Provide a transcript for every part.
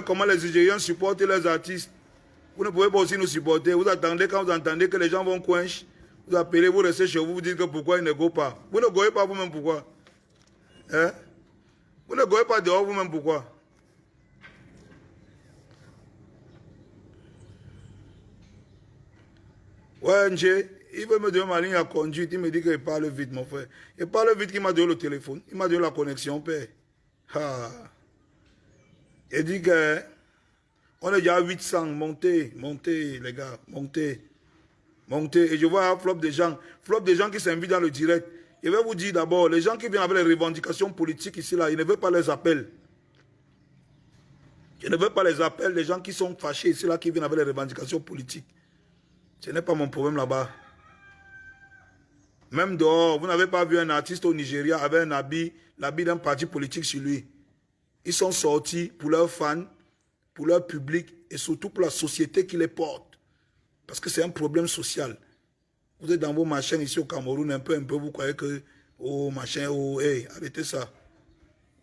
voyez comment les Nigériens supportent les artistes. Vous ne pouvez pas aussi nous supporter. Vous attendez quand vous entendez que les gens vont coincher. Vous appelez, vous restez chez vous, vous dites que pourquoi ils ne go pas. Vous ne goyez pas vous-même pourquoi. Hein? Vous ne goyez pas dehors vous-même pourquoi. Ouais, Nje, il veut me donner ma ligne à conduite. Il me dit qu'il parle vite, mon frère. Il parle vite qu'il m'a donné le téléphone. Il m'a donné la connexion, père. Ah. Il dit que on est déjà à 800. Montez, montez, les gars, montez. Montez. Et je vois un flop de gens qui s'invitent dans le direct. Je vais vous dire d'abord, les gens qui viennent avec les revendications politiques ici, là, ils ne veulent pas les appels. Je ne veux pas les appels des gens qui sont fâchés ici, là, qui viennent avec les revendications politiques. Ce n'est pas mon problème là-bas. Même dehors, vous n'avez pas vu un artiste au Nigeria avec un habit, l'habit d'un parti politique sur lui. Ils sont sortis pour leurs fans, pour leur public et surtout pour la société qui les porte. Parce que c'est un problème social. Vous êtes dans vos machins ici au Cameroun, un peu, vous croyez que, oh, machin, oh, hey, arrêtez ça.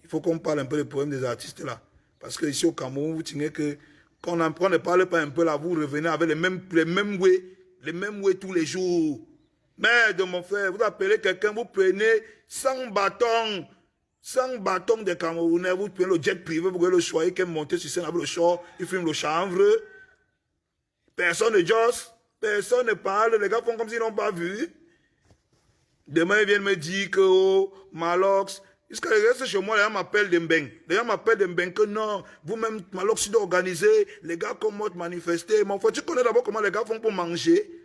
Il faut qu'on parle un peu des problèmes des artistes là. Parce que ici au Cameroun, vous tenez que, quand on ne parle pas un peu là, vous revenez avec les mêmes way tous les jours. Merde, mon frère, vous appelez quelqu'un, vous prenez 100 bâtons de Camerounais, vous prenez le jet privé, vous voyez le choix, qui est monté sur scène avec le short, il filme le chanvre. Personne ne josse, personne ne parle, les gars font comme s'ils n'ont pas vu. Demain, ils viennent me dire que, oh, Malox, jusqu'à reste chez moi, les gens m'appellent Dembeng. Les gens m'appellent Dembeng que non, vous-même, Malox, tu dois organiser, les gars commencent manifester. Mon frère, tu connais d'abord comment les gars font pour manger.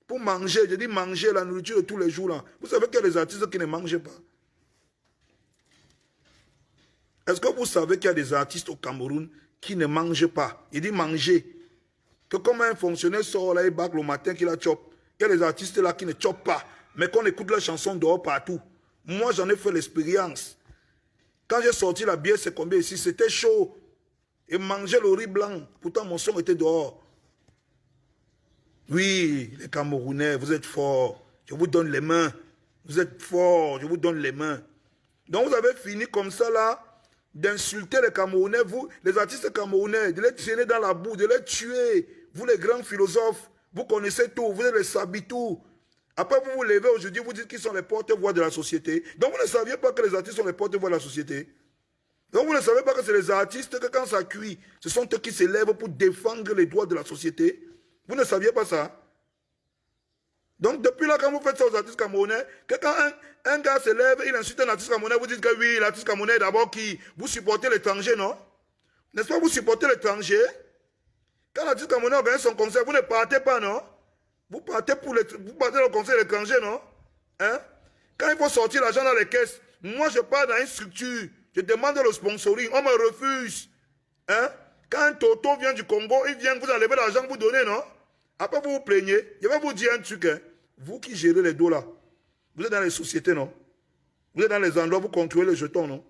Pour manger, je dis manger la nourriture de tous les jours là. Vous savez qu'il y a des artistes qui ne mangent pas. Est-ce que vous savez qu'il y a des artistes au Cameroun qui ne mangent pas? Il dit manger. Que comme un fonctionnaire sort là, il bac le matin qu'il a chop. Il y a des artistes là qui ne chopent pas, mais qu'on écoute leurs chansons dehors partout. Moi, j'en ai fait l'expérience. Quand j'ai sorti la bière, c'est combien ici? C'était chaud. Et manger le riz blanc. Pourtant, mon son était dehors. Oui, les Camerounais, vous êtes forts. Je vous donne les mains. Vous êtes forts, je vous donne les mains. Donc, vous avez fini comme ça, là, d'insulter les Camerounais, vous, les artistes camerounais, de les traîner dans la boue, de les tuer. Vous, les grands philosophes, vous connaissez tout, vous êtes les sabitou. Après, vous vous levez aujourd'hui, vous dites qu'ils sont les porte-voix de la société. Donc, vous ne saviez pas que les artistes sont les porte-voix de la société. Donc, vous ne savez pas que c'est les artistes que quand ça cuit, ce sont eux qui se lèvent pour défendre les droits de la société. Vous ne saviez pas ça? Donc, depuis là, quand vous faites ça aux artistes camerounais, que quand un gars se lève, il insulte un artiste camerounais, vous dites que oui, l'artiste camerounais d'abord qui, vous supportez l'étranger, non? N'est-ce pas, vous supportez l'étranger? Quand l'artiste camerounais organise son concert, vous ne partez pas, non? Vous partez au concert de l'étranger, non? Hein? Quand il faut sortir l'argent dans les caisses, moi je pars dans une structure, je demande le sponsoring, on me refuse. Hein? Quand un Toto vient du Congo, il vient vous enlever l'argent, vous donnez, non? Après vous vous plaignez. Je vais vous dire un truc, hein. Vous qui gérez les dos là, vous êtes dans les sociétés, non? Vous êtes dans les endroits, vous contrôlez les jetons, non?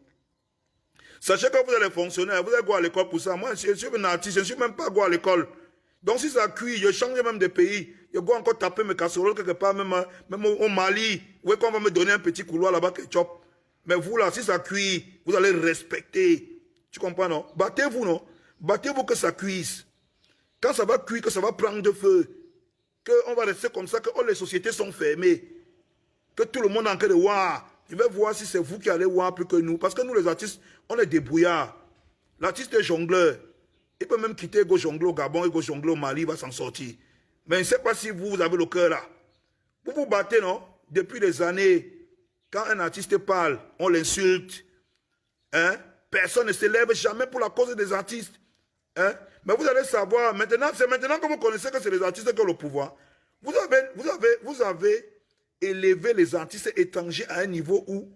Sachez que vous êtes les fonctionnaires, vous êtes quoi à l'école pour ça? Moi, je suis un artiste, je ne suis même pas quoi à l'école. Donc si ça cuit, je change même de pays. Je vais encore taper mes casseroles quelque part, même au Mali. Où est-ce qu'on va me donner un petit couloir là-bas que chop? Mais vous là, si ça cuit, vous allez respecter. Tu comprends, non? Battez-vous, non? Battez-vous que ça cuise. Quand ça va cuire, que ça va prendre de feu, qu'on va rester comme ça, que oh, les sociétés sont fermées, que tout le monde est en train de voir. Je vais voir si c'est vous qui allez voir plus que nous. Parce que nous, les artistes, on est débrouillards. L'artiste est jongleur. Il peut même quitter Ego jongler au Gabon, Ego jongler au Mali, il va s'en sortir. Mais je ne sais pas si vous avez le cœur là. Vous vous battez, non? Depuis des années, quand un artiste parle, on l'insulte. Hein? Personne ne se lève jamais pour la cause des artistes. Hein? Mais vous allez savoir, maintenant, c'est maintenant que vous connaissez que c'est les artistes qui ont le pouvoir. Vous avez élevé les artistes étrangers à un niveau où,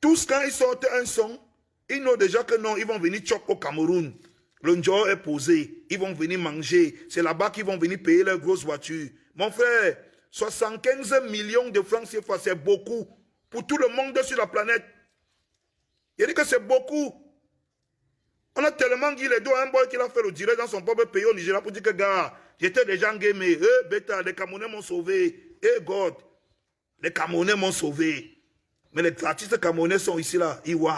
tous quand ils sortent un son, ils n'ont déjà que non, ils vont venir choc au Cameroun. Le Ndjo est posé, ils vont venir manger. C'est là-bas qu'ils vont venir payer leurs grosses voitures. Mon frère, 75 millions de francs CFA, c'est beaucoup pour tout le monde sur la planète. Il dit que c'est beaucoup. On a tellement dit les deux à un boy qui a fait le direct dans son propre pays au Nigeria pour dire que gars, j'étais déjà gamé. Bêta, les Camerounais m'ont sauvé. God, les Camerounais m'ont sauvé. Mais les artistes camerounais sont ici là. Iwa.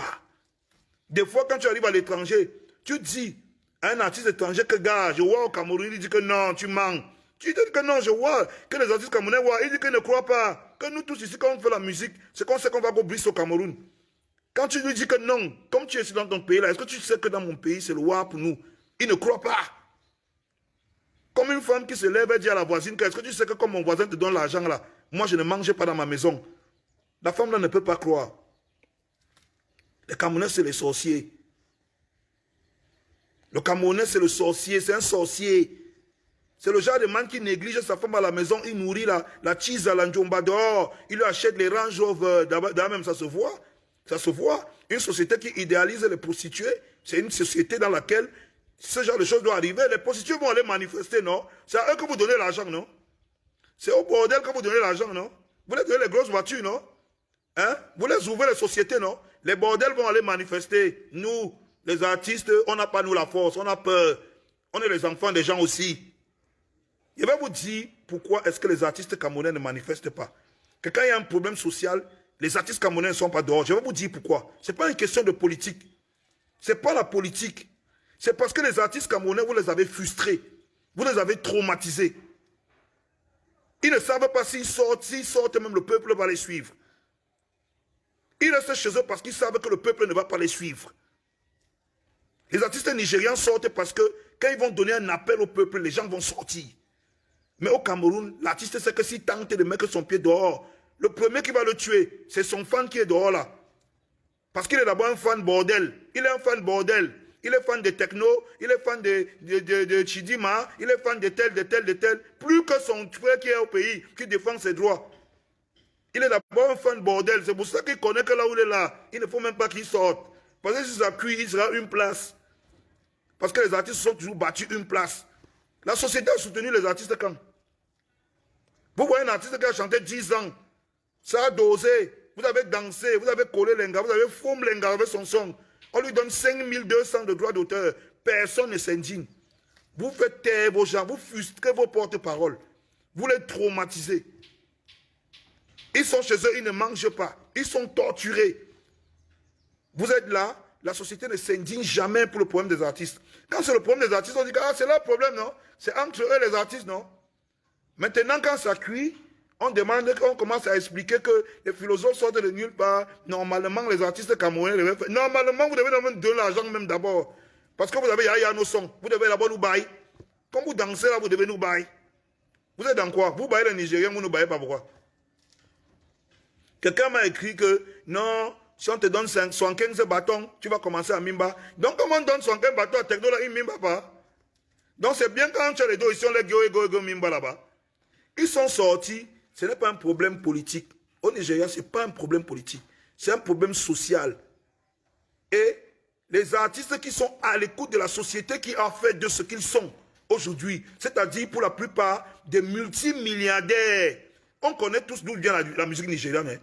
Des fois, quand tu arrives à l'étranger, tu dis à un artiste étranger que, gars, je vois au Cameroun, il dit que non, tu mens. Tu dis que non, je vois, que les artistes camerounais voient, il dit qu'ils ne croient pas. Que nous tous ici, quand on fait la musique, c'est qu'on sait qu'on va go briser au Cameroun. Quand tu lui dis que non, comme tu es ici dans ton pays là, est-ce que tu sais que dans mon pays, c'est le roi pour nous? Il ne croit pas. Comme une femme qui se lève et dit à la voisine, est-ce que tu sais que comme mon voisin te donne l'argent là, moi je ne mange pas dans ma maison. La femme là ne peut pas croire. Les Camerounais, c'est les sorciers. Le Camerounais, c'est le sorcier, c'est un sorcier. C'est le genre de man qui néglige sa femme à la maison, il nourrit la cheese à la njomba dehors, il lui achète les Range Rover, d'abord même ça se voit. Ça se voit. Une société qui idéalise les prostituées, c'est une société dans laquelle ce genre de choses doit arriver. Les prostituées vont aller manifester, non? C'est à eux que vous donnez l'argent, non? C'est au bordel que vous donnez l'argent, non? Vous les donnez les grosses voitures, non? Hein? Vous les ouvrez les sociétés, non? Les bordels vont aller manifester. Nous, les artistes, on n'a pas nous la force, on a peur. On est les enfants des gens aussi. Je vais vous dire pourquoi est-ce que les artistes camerounais ne manifestent pas. Que quand il y a un problème social, les artistes camerounais ne sont pas dehors. Je vais vous dire pourquoi. Ce n'est pas une question de politique. Ce n'est pas la politique. C'est parce que les artistes camerounais, vous les avez frustrés. Vous les avez traumatisés. Ils ne savent pas s'ils sortent, même le peuple va les suivre. Ils restent chez eux parce qu'ils savent que le peuple ne va pas les suivre. Les artistes nigérians sortent parce que quand ils vont donner un appel au peuple, les gens vont sortir. Mais au Cameroun, l'artiste sait que s'il tente de mettre son pied dehors, le premier qui va le tuer, c'est son fan qui est dehors là. Parce qu'il est d'abord un fan bordel. Il est un fan bordel. Il est fan de techno, il est fan de Chidima, il est fan de tel. Plus que son frère qui est au pays, qui défend ses droits. Il est d'abord un fan bordel. C'est pour ça qu'il connaît que là où il est là, il ne faut même pas qu'il sorte. Parce que si ça cuit, il sera une place. Parce que les artistes sont toujours battus une place. La société a soutenu les artistes quand? Vous voyez un artiste qui a chanté 10 ans. Ça a dosé. Vous avez dansé, vous avez collé l'enga, vous avez fumé l'enga avec son son. On lui donne 5200 de droits d'auteur. Personne ne s'indigne. Vous faites taire vos gens, vous frustrez vos porte-paroles. Vous les traumatisez. Ils sont chez eux, ils ne mangent pas. Ils sont torturés. Vous êtes là, la société ne s'indigne jamais pour le problème des artistes. Quand c'est le problème des artistes, on dit que c'est leur problème, non? C'est entre eux les artistes, non? Maintenant, quand ça cuit, on commence à expliquer que les philosophes sortent de nulle part. Normalement, les artistes camerounais devaient faire. Normalement, vous devez nous donner l'argent même d'abord. Parce que vous avez Yaya nos sons. Vous devez d'abord nous bailler. Quand vous dansez là, vous devez nous bailler. Vous êtes dans quoi? Vous baillez les Nigériens, vous ne baillez pas pourquoi? Quelqu'un m'a écrit que non, si on te donne 75 bâtons, tu vas commencer à mimba. Donc, comment on donne 75 bâtons à Techno là, il ne mimba pas? Donc, c'est bien quand tu as les deux ici, on les go mimba là-bas. Ils sont sortis. Ce n'est pas un problème politique. Au Nigeria, ce n'est pas un problème politique. C'est un problème social. Et les artistes qui sont à l'écoute de la société qui a fait de ce qu'ils sont aujourd'hui, c'est-à-dire pour la plupart des multimilliardaires. On connaît tous d'où vient la musique nigériane. Hein.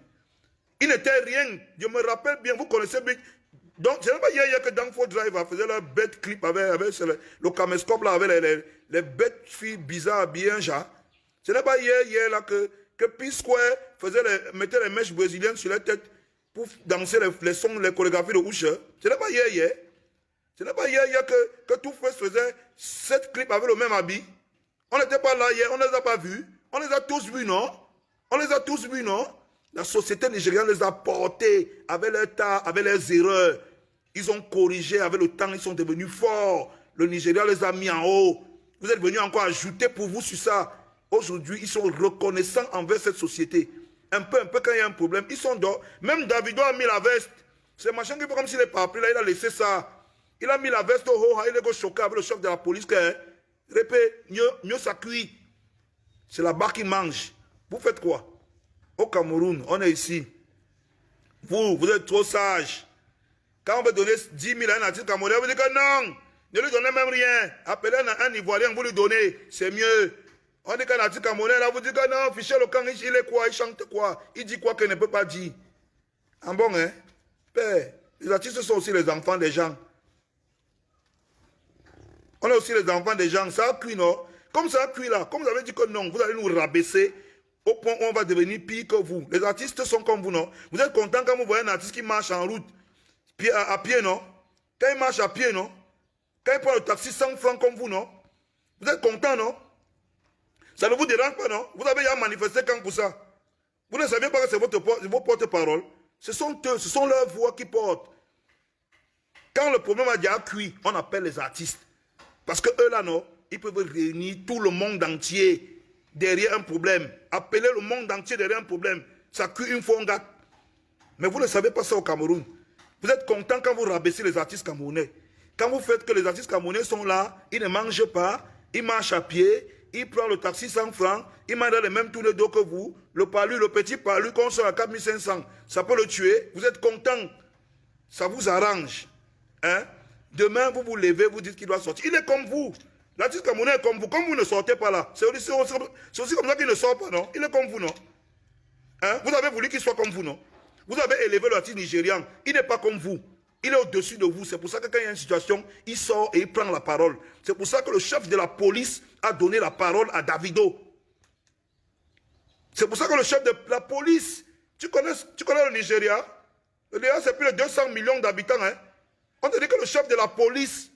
Il n'était rien. Je me rappelle bien, vous connaissez bien. Donc, ce n'est pas hier que Danfo Drive faisait leur bête clip avec le caméscope là, avec les bêtes filles bizarres, bien genre. Ce n'est pas hier là que P-Square mettait les mèches brésiliennes sur la tête pour danser les sons, les chorégraphies de Usher. Ce n'est pas hier. Ce n'est pas hier que Tout Fresh faisait 7 clips avec le même habit. On n'était pas là hier, on ne les a pas vus. On les a tous vus, non? On les a tous vus, non? La société nigériane les a portés avec leur tas, avec leurs erreurs. Ils ont corrigé avec le temps, ils sont devenus forts. Le Nigeria les a mis en haut. Vous êtes venus encore ajouter pour vous sur ça. Aujourd'hui, ils sont reconnaissants envers cette société. Un peu quand il y a un problème, ils sont dehors. Même Davido a mis la veste. C'est machin qui fait comme s'il n'est pas appelé là, il a laissé ça. Il a mis la veste au haut, il est choqué avec le chef de la police. Répé, mieux ça cuit. C'est la barre qui mange. Vous faites quoi? Au Cameroun, on est ici. Vous êtes trop sage. Quand on veut donner 10 000 à un artiste camerounais, vous dites que non, ne lui donnez même rien. Appelez un Ivoirien, vous lui donnez, c'est mieux. On dit qu'un artiste camerounais, là, vous dites que non, Fiché Lokan, il est quoi, il chante quoi, il dit quoi qu'il ne peut pas dire. En bon, hein? Père, les artistes sont aussi les enfants des gens. On est aussi les enfants des gens, ça a cuit, non? Comme ça a cuit là, comme vous avez dit que non, vous allez nous rabaisser au point où on va devenir pire que vous. Les artistes sont comme vous, non? Vous êtes content quand vous voyez un artiste qui marche en route, à pied, non? Quand il marche à pied, non? Quand il prend le taxi 100 francs comme vous, non? Vous êtes content, non? Ça ne vous dérange pas, non? Vous avez déjà manifesté quand pour ça? Vous ne savez pas que c'est vos porte-parole. Ce sont eux, ce sont leurs voix qui portent. Quand le problème a déjà cuit, on appelle les artistes. Parce que eux là, non, ils peuvent réunir tout le monde entier derrière un problème. Appeler le monde entier derrière un problème. Ça cuit une fois, on gâte. Mais vous ne savez pas ça au Cameroun. Vous êtes content quand vous rabaissez les artistes camerounais. Quand vous faites que les artistes camerounais sont là, ils ne mangent pas, ils marchent à pied, ils prennent le taxi 100 francs, ils mangent les mêmes tours d'eau que vous, le petit palu qu'on sort à 4500, ça peut le tuer, vous êtes content. Ça vous arrange. Hein? Demain, vous vous levez, vous dites qu'il doit sortir. Il est comme vous. L'artiste camerounais est comme vous ne sortez pas là. C'est aussi comme ça qu'il ne sort pas, non? Il est comme vous, non? Hein? Vous avez voulu qu'il soit comme vous, non? Vous avez élevé l'artiste nigérian. Il n'est pas comme vous. Il est au-dessus de vous. C'est pour ça que quand il y a une situation, il sort et il prend la parole. C'est pour ça que le chef de la police a donné la parole à Davido. C'est pour ça que le chef de la police, tu connais le Nigeria? Le Nigeria, c'est plus de 200 millions d'habitants. Hein? On te dit que le chef de la police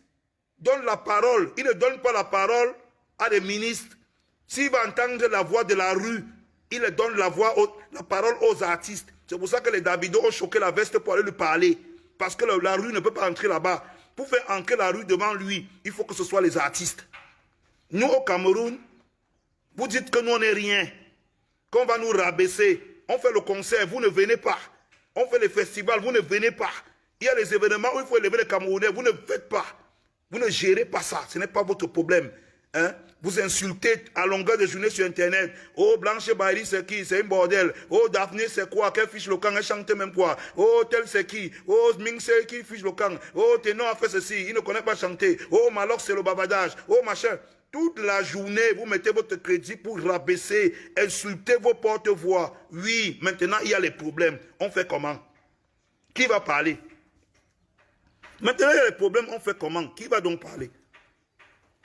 donne la parole. Il ne donne pas la parole à des ministres. S'il va entendre la voix de la rue, il donne la parole aux artistes. C'est pour ça que les Davido ont choqué la veste pour aller lui parler. Parce que la rue ne peut pas entrer là-bas. Pour faire entrer la rue devant lui, il faut que ce soit les artistes. Nous, au Cameroun, vous dites que nous, on n'est rien. Qu'on va nous rabaisser. On fait le concert, vous ne venez pas. On fait les festivals, vous ne venez pas. Il y a les événements où il faut élever les Camerounais, vous ne faites pas. Vous ne gérez pas ça, ce n'est pas votre problème. Hein? Vous insultez à longueur de journée sur Internet. Oh, Blanche Bailly, c'est qui? C'est un bordel. Oh, Daphné, c'est quoi? Quelle fiche le camp? Elle chante même quoi? Oh, tel, c'est qui? Oh, Ming, c'est qui fiche le camp? Oh, Ténor a fait ceci, il ne connaît pas chanter. Oh, Maloc, c'est le babadage. Oh, machin. Toute la journée, vous mettez votre crédit pour rabaisser, insulter vos porte-voix. Oui, maintenant, il y a les problèmes. On fait comment? Qui va parler? Maintenant, il y a les problèmes, on fait comment? Qui va donc parler?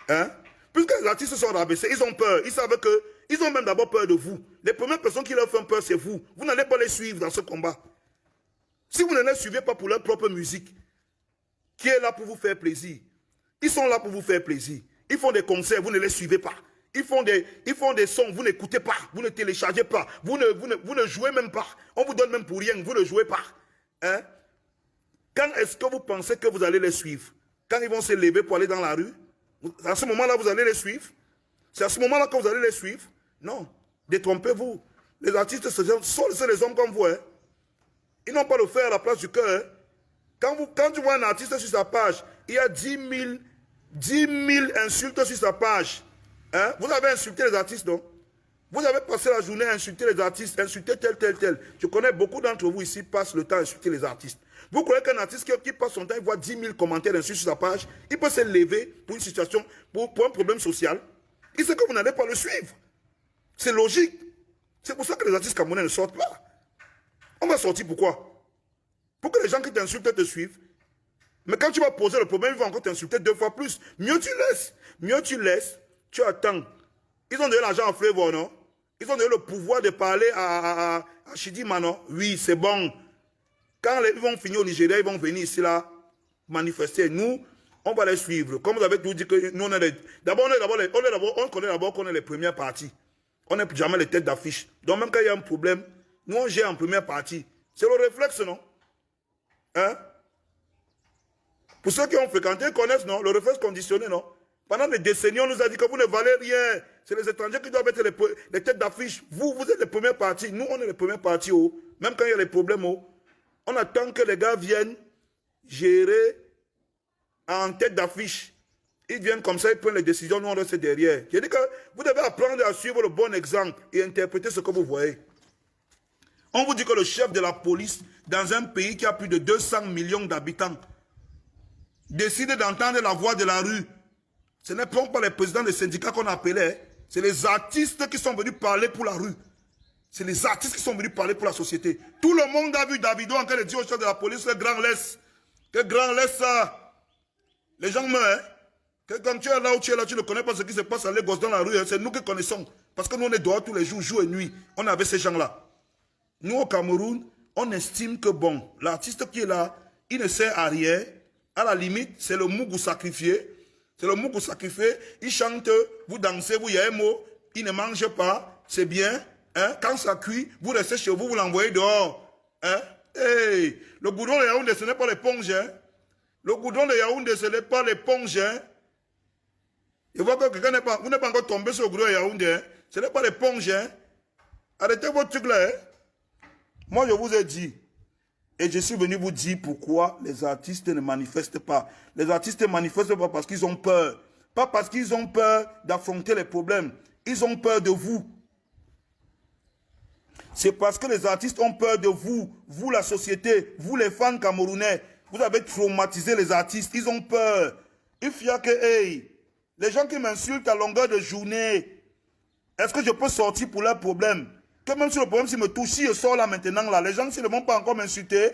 Hein? Puisque les artistes sont rabaissés, ils ont peur. Ils savent que, ils ont même d'abord peur de vous. Les premières personnes qui leur font peur, c'est vous. Vous n'allez pas les suivre dans ce combat. Si vous ne les suivez pas pour leur propre musique, qui est là pour vous faire plaisir, ils sont là pour vous faire plaisir. Ils font des concerts, vous ne les suivez pas. Ils font des sons, vous n'écoutez pas, vous ne téléchargez pas, vous ne jouez même pas. On vous donne même pour rien, vous ne jouez pas. Hein? Quand est-ce que vous pensez que vous allez les suivre? Quand ils vont se lever pour aller dans la rue? À ce moment-là, vous allez les suivre? C'est à ce moment-là que vous allez les suivre? Non. Détrompez-vous. Les artistes, c'est les hommes comme vous. Hein? Ils n'ont pas le fer à la place du cœur. Hein? Quand tu vois un artiste sur sa page, il y a 10 000 insultes sur sa page. Hein? Vous avez insulté les artistes, non? Vous avez passé la journée à insulter les artistes, insulter tel. Je connais beaucoup d'entre vous ici passent le temps à insulter les artistes. Vous croyez qu'un artiste qui passe son temps, il voit 10 000 commentaires d'insultes sur sa page, il peut se lever pour une situation, pour un problème social. Il sait que vous n'allez pas le suivre. C'est logique. C'est pour ça que les artistes camerounais ne sortent pas. On va sortir pourquoi? Pour que les gens qui t'insultent te suivent. Mais quand tu vas poser le problème, ils vont encore t'insulter 2 fois plus. Mieux tu laisses, tu attends. Ils ont donné l'argent à Flavor, non? Ils ont donné le pouvoir de parler à Chidima, non? Oui, c'est bon. Quand ils vont finir au Nigeria, ils vont venir ici, là, manifester. Nous, on va les suivre. Comme vous avez tout dit que nous, on est on connaît d'abord qu'on est les premières parties. On n'est jamais les têtes d'affiche. Donc même quand il y a un problème, nous, on gère en première partie. C'est le réflexe, non? Hein? Pour ceux qui ont fréquenté, connaissent, non? Le réflexe conditionné, non? Pendant des décennies, on nous a dit que vous ne valez rien. C'est les étrangers qui doivent être les têtes d'affiche. Vous êtes les premières parties. Nous, on est les premières parties. Oh. Même quand il y a les problèmes, oh. On attend que les gars viennent gérer en tête d'affiche. Ils viennent comme ça, ils prennent les décisions, nous on reste derrière. J'ai dit que vous devez apprendre à suivre le bon exemple et interpréter ce que vous voyez. On vous dit que le chef de la police, dans un pays qui a plus de 200 millions d'habitants, décide d'entendre la voix de la rue. Ce n'est pas les présidents des syndicats qu'on appelait, c'est les artistes qui sont venus parler pour la rue. C'est les artistes qui sont venus parler pour la société. Tout le monde a vu Davido en train de dire au chef de la police que grand laisse. Que grand laisse ça. Les gens meurent. Hein? Que quand tu es là où tu es là, tu ne connais pas ce qui se passe à Lagos dans la rue. Hein? C'est nous qui connaissons. Parce que nous, on est dehors tous les jours, jour et nuit. On avait ces gens-là. Nous, au Cameroun, on estime que bon, l'artiste qui est là, il ne sert à rien, À la limite, c'est le mougou sacrifié. C'est le mougou sacrifié. Il chante, vous dansez, vous y a un mot. Il ne mange pas. C'est bien. Hein? Quand ça cuit, vous restez chez vous, vous l'envoyez dehors. Hein? Hey, le goudron de Yaoundé, ce n'est pas l'éponge. Hein? Le goudron de Yaoundé, ce n'est pas l'éponge. Hein? Je vois que quelqu'un n'est pas, vous n'êtes pas encore tombé sur le goudron de Yaoundé. Hein? Ce n'est pas l'éponge. Hein? Arrêtez votre truc là. Hein? Moi, je vous ai dit. Et je suis venu vous dire pourquoi les artistes ne manifestent pas. Les artistes ne manifestent pas parce qu'ils ont peur. Pas parce qu'ils ont peur d'affronter les problèmes. Ils ont peur de vous. C'est parce que les artistes ont peur de vous. Vous, la société. Vous, les fans camerounais. Vous avez traumatisé les artistes. Ils ont peur. Il faut que, hey, les gens qui m'insultent à longueur de journée, est-ce que je peux sortir pour leurs problèmes? Que même si le problème s'il me touche, si je sors là maintenant, là, les gens s'ils ne vont pas encore m'insulter.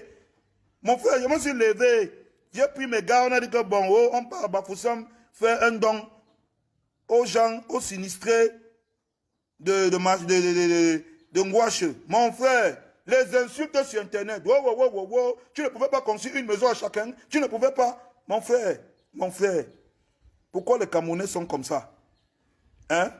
Mon frère, je me suis levé. J'ai pris mes gars, on a dit que bon, oh, on part à Bafoussam faire un don aux gens, aux sinistrés de Ngouache. Mon frère, les insultes sur Internet. Wow. Tu ne pouvais pas construire une maison à chacun. Tu ne pouvais pas. Mon frère. Pourquoi les Camerounais sont comme ça? Hein?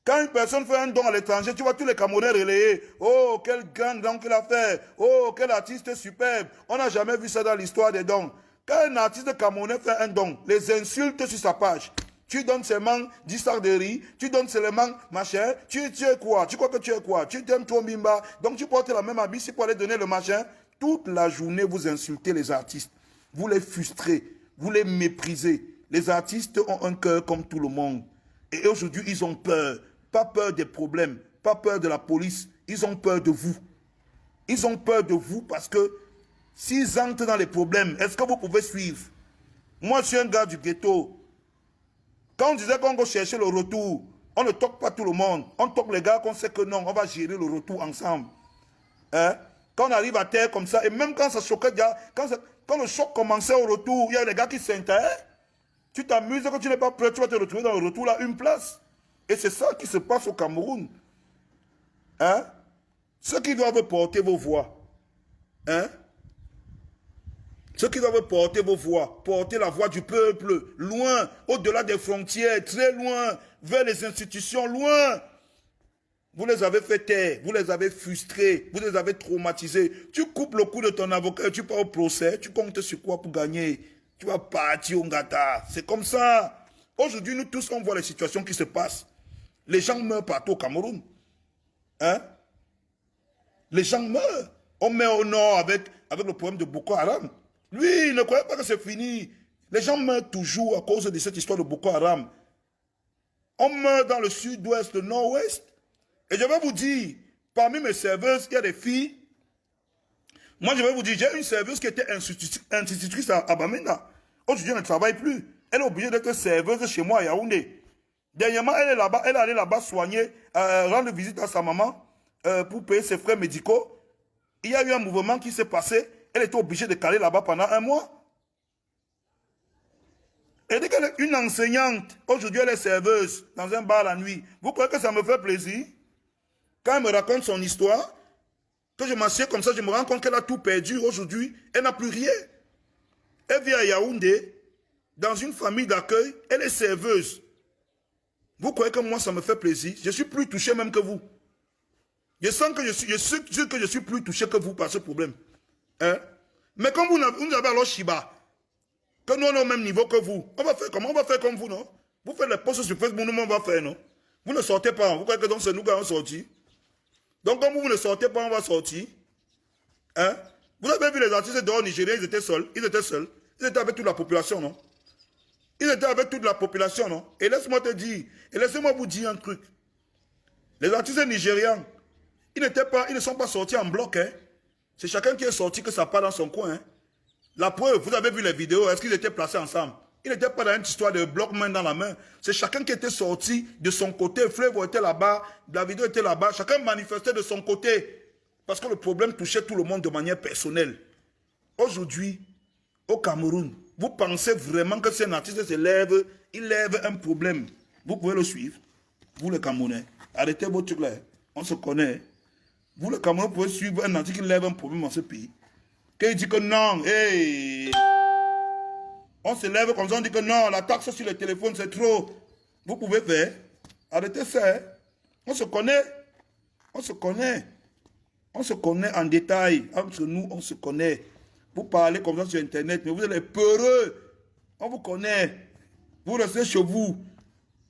Quand une personne fait un don à l'étranger, tu vois tous les Camerounais relayés. Oh, quel grand don qu'il a fait. Oh, quel artiste superbe. On n'a jamais vu ça dans l'histoire des dons. Quand un artiste camerounais fait un don, les insultes sur sa page. Tu donnes seulement 10 sacs de riz, tu donnes seulement machin. Tu es quoi? Tu crois que tu es quoi? Tu t'aimes toi, Bimba. Donc tu portes la même habit pour aller donner le machin. Toute la journée, vous insultez les artistes. Vous les frustrez. Vous les méprisez. Les artistes ont un cœur comme tout le monde. Et aujourd'hui, ils ont peur. Pas peur des problèmes, pas peur de la police. Ils ont peur de vous. Ils ont peur de vous parce que s'ils entrent dans les problèmes, est-ce que vous pouvez suivre? Moi, je suis un gars du ghetto. Quand on disait qu'on va chercher le retour, on ne toque pas tout le monde. On toque les gars qu'on sait que non, on va gérer le retour ensemble. Hein? Quand on arrive à terre comme ça, et même quand ça choquait, quand le choc commençait au retour, il y a des gars qui s'intéressent. Tu t'amuses, quand tu n'es pas prêt, tu vas te retrouver dans le retour là, une place. Et c'est ça qui se passe au Cameroun. Hein? Ceux qui doivent porter vos voix. Hein? Ceux qui doivent porter vos voix. Porter la voix du peuple. Loin, au-delà des frontières, très loin, vers les institutions, loin. Vous les avez fait taire, vous les avez frustrés, vous les avez traumatisés. Tu coupes le cou de ton avocat, tu pars au procès, tu comptes sur quoi pour gagner? Tu vas partir au Ngata. C'est comme ça. Aujourd'hui, nous tous, on voit les situations qui se passent. Les gens meurent partout au Cameroun. Hein? Les gens meurent. On met au nord avec le problème de Boko Haram. Lui, il ne croyait pas que c'est fini. Les gens meurent toujours à cause de cette histoire de Boko Haram. On meurt dans le sud-ouest, le nord-ouest. Et je vais vous dire, parmi mes serveuses, il y a des filles. Moi, je vais vous dire, j'ai une serveuse qui était institutrice à Bamenda. Aujourd'hui, elle ne travaille plus. Elle est obligée d'être serveuse chez moi à Yaoundé. Dernièrement, elle est là-bas, elle est allée là-bas soigner, rendre visite à sa maman pour payer ses frais médicaux. Il y a eu un mouvement qui s'est passé. Elle était obligée de caler là-bas pendant un mois. Elle dit qu'elle est une enseignante. Aujourd'hui, elle est serveuse dans un bar la nuit. Vous croyez que ça me fait plaisir? Quand elle me raconte son histoire, que je m'assieds comme ça, je me rends compte qu'elle a tout perdu. Aujourd'hui, elle n'a plus rien. Elle vit à Yaoundé, dans une famille d'accueil. Elle est serveuse. Vous croyez que moi, ça me fait plaisir? Je suis plus touché même que vous. Je sens que je suis plus touché que vous par ce problème. Hein? Mais comme vous avez alors Shiba, que nous on est au même niveau que vous, on va faire comment? On va faire comme vous, non? Vous faites les posts sur Facebook, nous on va faire, non? Vous ne sortez pas, vous croyez que donc c'est nous qui allons sortir? Donc comme vous ne sortez pas, on va sortir. Hein? Vous avez vu les artistes dehors nigériens, ils étaient seuls. Ils étaient avec toute la population, non? Ils étaient avec toute la population, non? Et laisse-moi te dire, et laissez-moi vous dire un truc. Les artistes nigérians, ils ne sont pas sortis en bloc, hein? C'est chacun qui est sorti que ça part dans son coin, hein? La preuve, vous avez vu les vidéos, est-ce qu'ils étaient placés ensemble? Ils n'étaient pas dans une histoire de bloc main dans la main. C'est chacun qui était sorti de son côté. Fleuve était là-bas, la vidéo était là-bas. Chacun manifestait de son côté. Parce que le problème touchait tout le monde de manière personnelle. Aujourd'hui, au Cameroun, vous pensez vraiment que si un artiste se lève, il lève un problème. Vous pouvez le suivre. Vous les Camerounais, arrêtez vos trucs là. On se connaît. Vous les Camerounais pouvez suivre un artiste qui lève un problème dans ce pays. Qu'il dit que non, hey, On se lève comme ça, on dit que non, la taxe sur le téléphone, c'est trop. Vous pouvez faire. Arrêtez ça. Hein. On se connaît. On se connaît. On se connaît en détail. Entre nous, on se connaît. Vous parlez comme ça sur Internet, mais vous êtes peureux. On vous connaît. Vous restez chez vous.